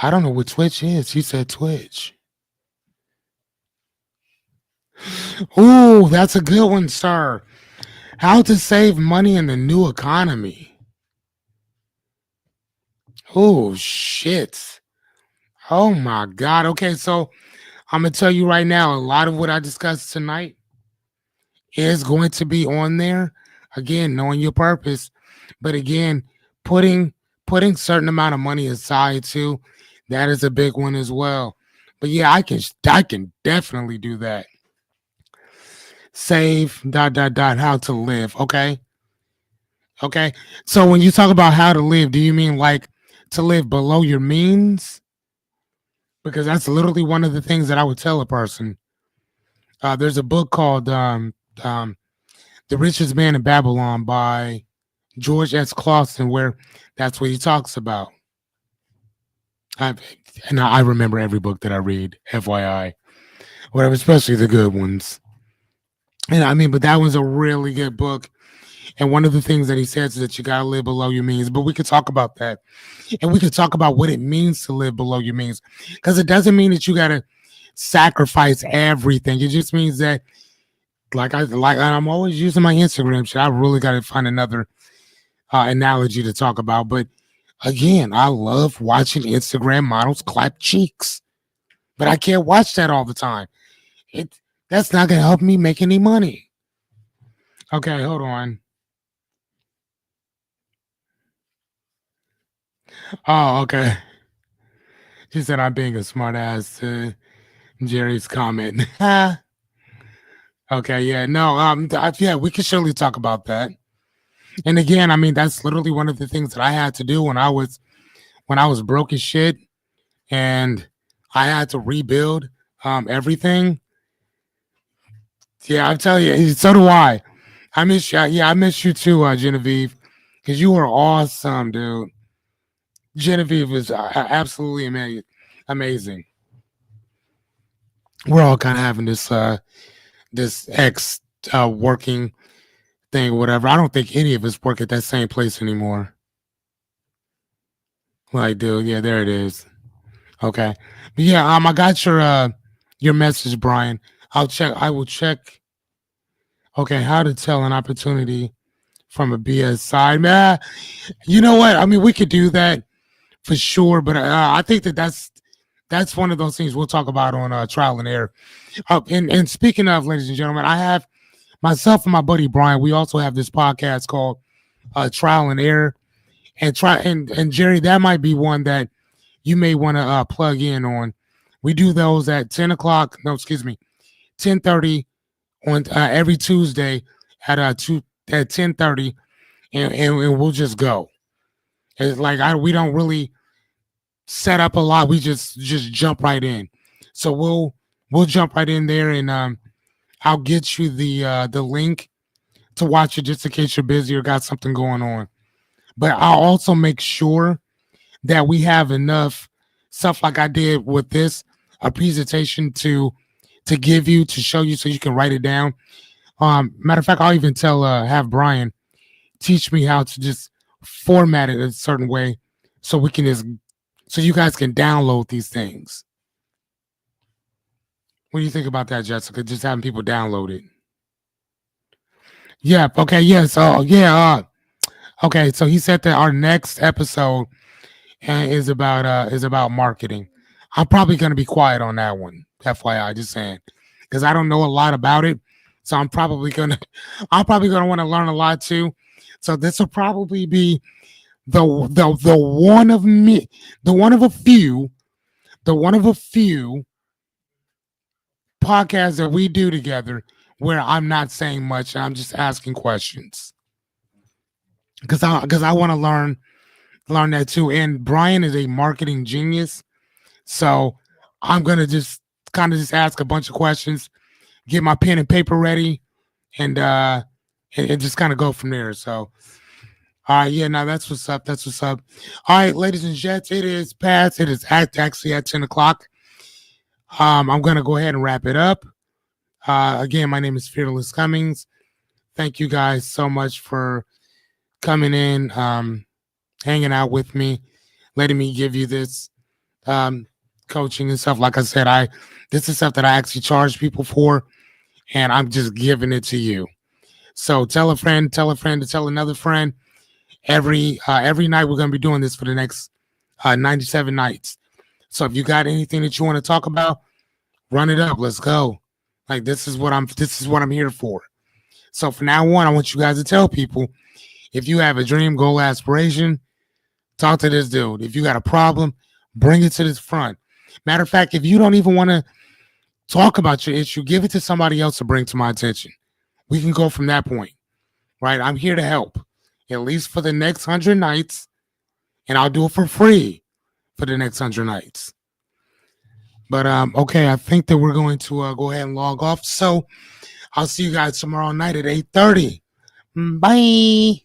I don't know what Twitch is. She said Twitch. Ooh, that's a good one, sir. How to save money in the new economy. Oh, shit. Oh, my God. Okay, so I'm going to tell you right now, a lot of what I discussed tonight is going to be on there. Again, knowing your purpose. But again, putting certain amount of money aside too, that is a big one as well. But yeah, I can definitely do that. Save how to live. Okay. So when you talk about how to live, do you mean like to live below your means? Because that's literally one of the things that I would tell a person. There's a book called The Richest Man in Babylon by George S. Clawson, where that's what he talks about. I remember every book that I read, FYI, whatever, especially the good ones. And I mean, but that was a really good book. And one of the things that he says is that you got to live below your means. But we could talk about that. And we could talk about what it means to live below your means. Because it doesn't mean that you got to sacrifice everything. It just means that, I'm always using my Instagram shit. I really got to find another analogy to talk about. But again, I love watching Instagram models clap cheeks. But I can't watch that all the time. That's not going to help me make any money. Okay, hold on. Oh, okay. She said I'm being a smart ass to Jerry's comment. Okay, yeah, no, yeah, we can surely talk about that. And again, I mean, that's literally one of the things that I had to do when I was broke as shit, and I had to rebuild everything. Yeah, I'm telling you, so do I. I miss you. Yeah, I miss you too, Genevieve, because you were awesome, dude. Genevieve was absolutely amazing. We're all kind of having this ex working thing or whatever. I don't think any of us work at that same place anymore. Like, dude, yeah, there it is. Okay. But yeah, I got your message, Brian. I will check. Okay, how to tell an opportunity from a BS side. Man, you know what? I mean, we could do that for sure, but I think that's one of those things we'll talk about on trial and error. And speaking of, ladies and gentlemen, I have myself and my buddy Brian. We also have this podcast called Trial and Error, and Jerry, that might be one that you may want to plug in on. We do those at 10 o'clock. No, excuse me, 10:30 on every Tuesday at 10:30, and we'll just go. It's like we don't really set up a lot. We just jump right in. So we'll jump right in there, and I'll get you the link to watch it just in case you're busy or got something going on. But I'll also make sure that we have enough stuff like I did with this, a presentation to give you, to show you, so you can write it down. Matter of fact, I'll even have Brian teach me how to just format it a certain way, so we can just so you guys can download these things. What do you think about that, Jessica? Just having people download it. Yeah. Okay. Yes. Oh, yeah. Okay. So he said that our next episode is about marketing. I'm probably gonna be quiet on that one. FYI, just saying, because I don't know a lot about it. So I'm probably gonna want to learn a lot too. So this will probably be the one of me, the one of a few, the one of a few podcasts that we do together where I'm not saying much. I'm just asking questions because I want to learn that too. And Brian is a marketing genius, so I'm gonna just kind of just ask a bunch of questions, get my pen and paper ready, and and just kind of go from there. So, all right, yeah, now that's what's up. That's what's up. All right, ladies and gents, it is past. It is actually at 10 o'clock. I'm gonna go ahead and wrap it up. Again, my name is Fearless Cummings. Thank you guys so much for coming in, hanging out with me, letting me give you this um, coaching and stuff. Like I said, this is stuff that I actually charge people for, and I'm just giving it to you. So tell a friend to tell another friend. Every night we're gonna be doing this for the next 97 nights. So if you got anything that you want to talk about, run it up. Let's go. Like this is what I'm here for. So from now on, I want you guys to tell people, if you have a dream, goal, aspiration, talk to this dude. If you got a problem, bring it to this front. Matter of fact, if you don't even want to talk about your issue, give it to somebody else to bring to my attention. We can go from that point, right? I'm here to help, at least for the next 100 nights, and I'll do it for free for the next 100 nights. But okay, I think that we're going to go ahead and log off. So I'll see you guys tomorrow night at 8:30. Bye.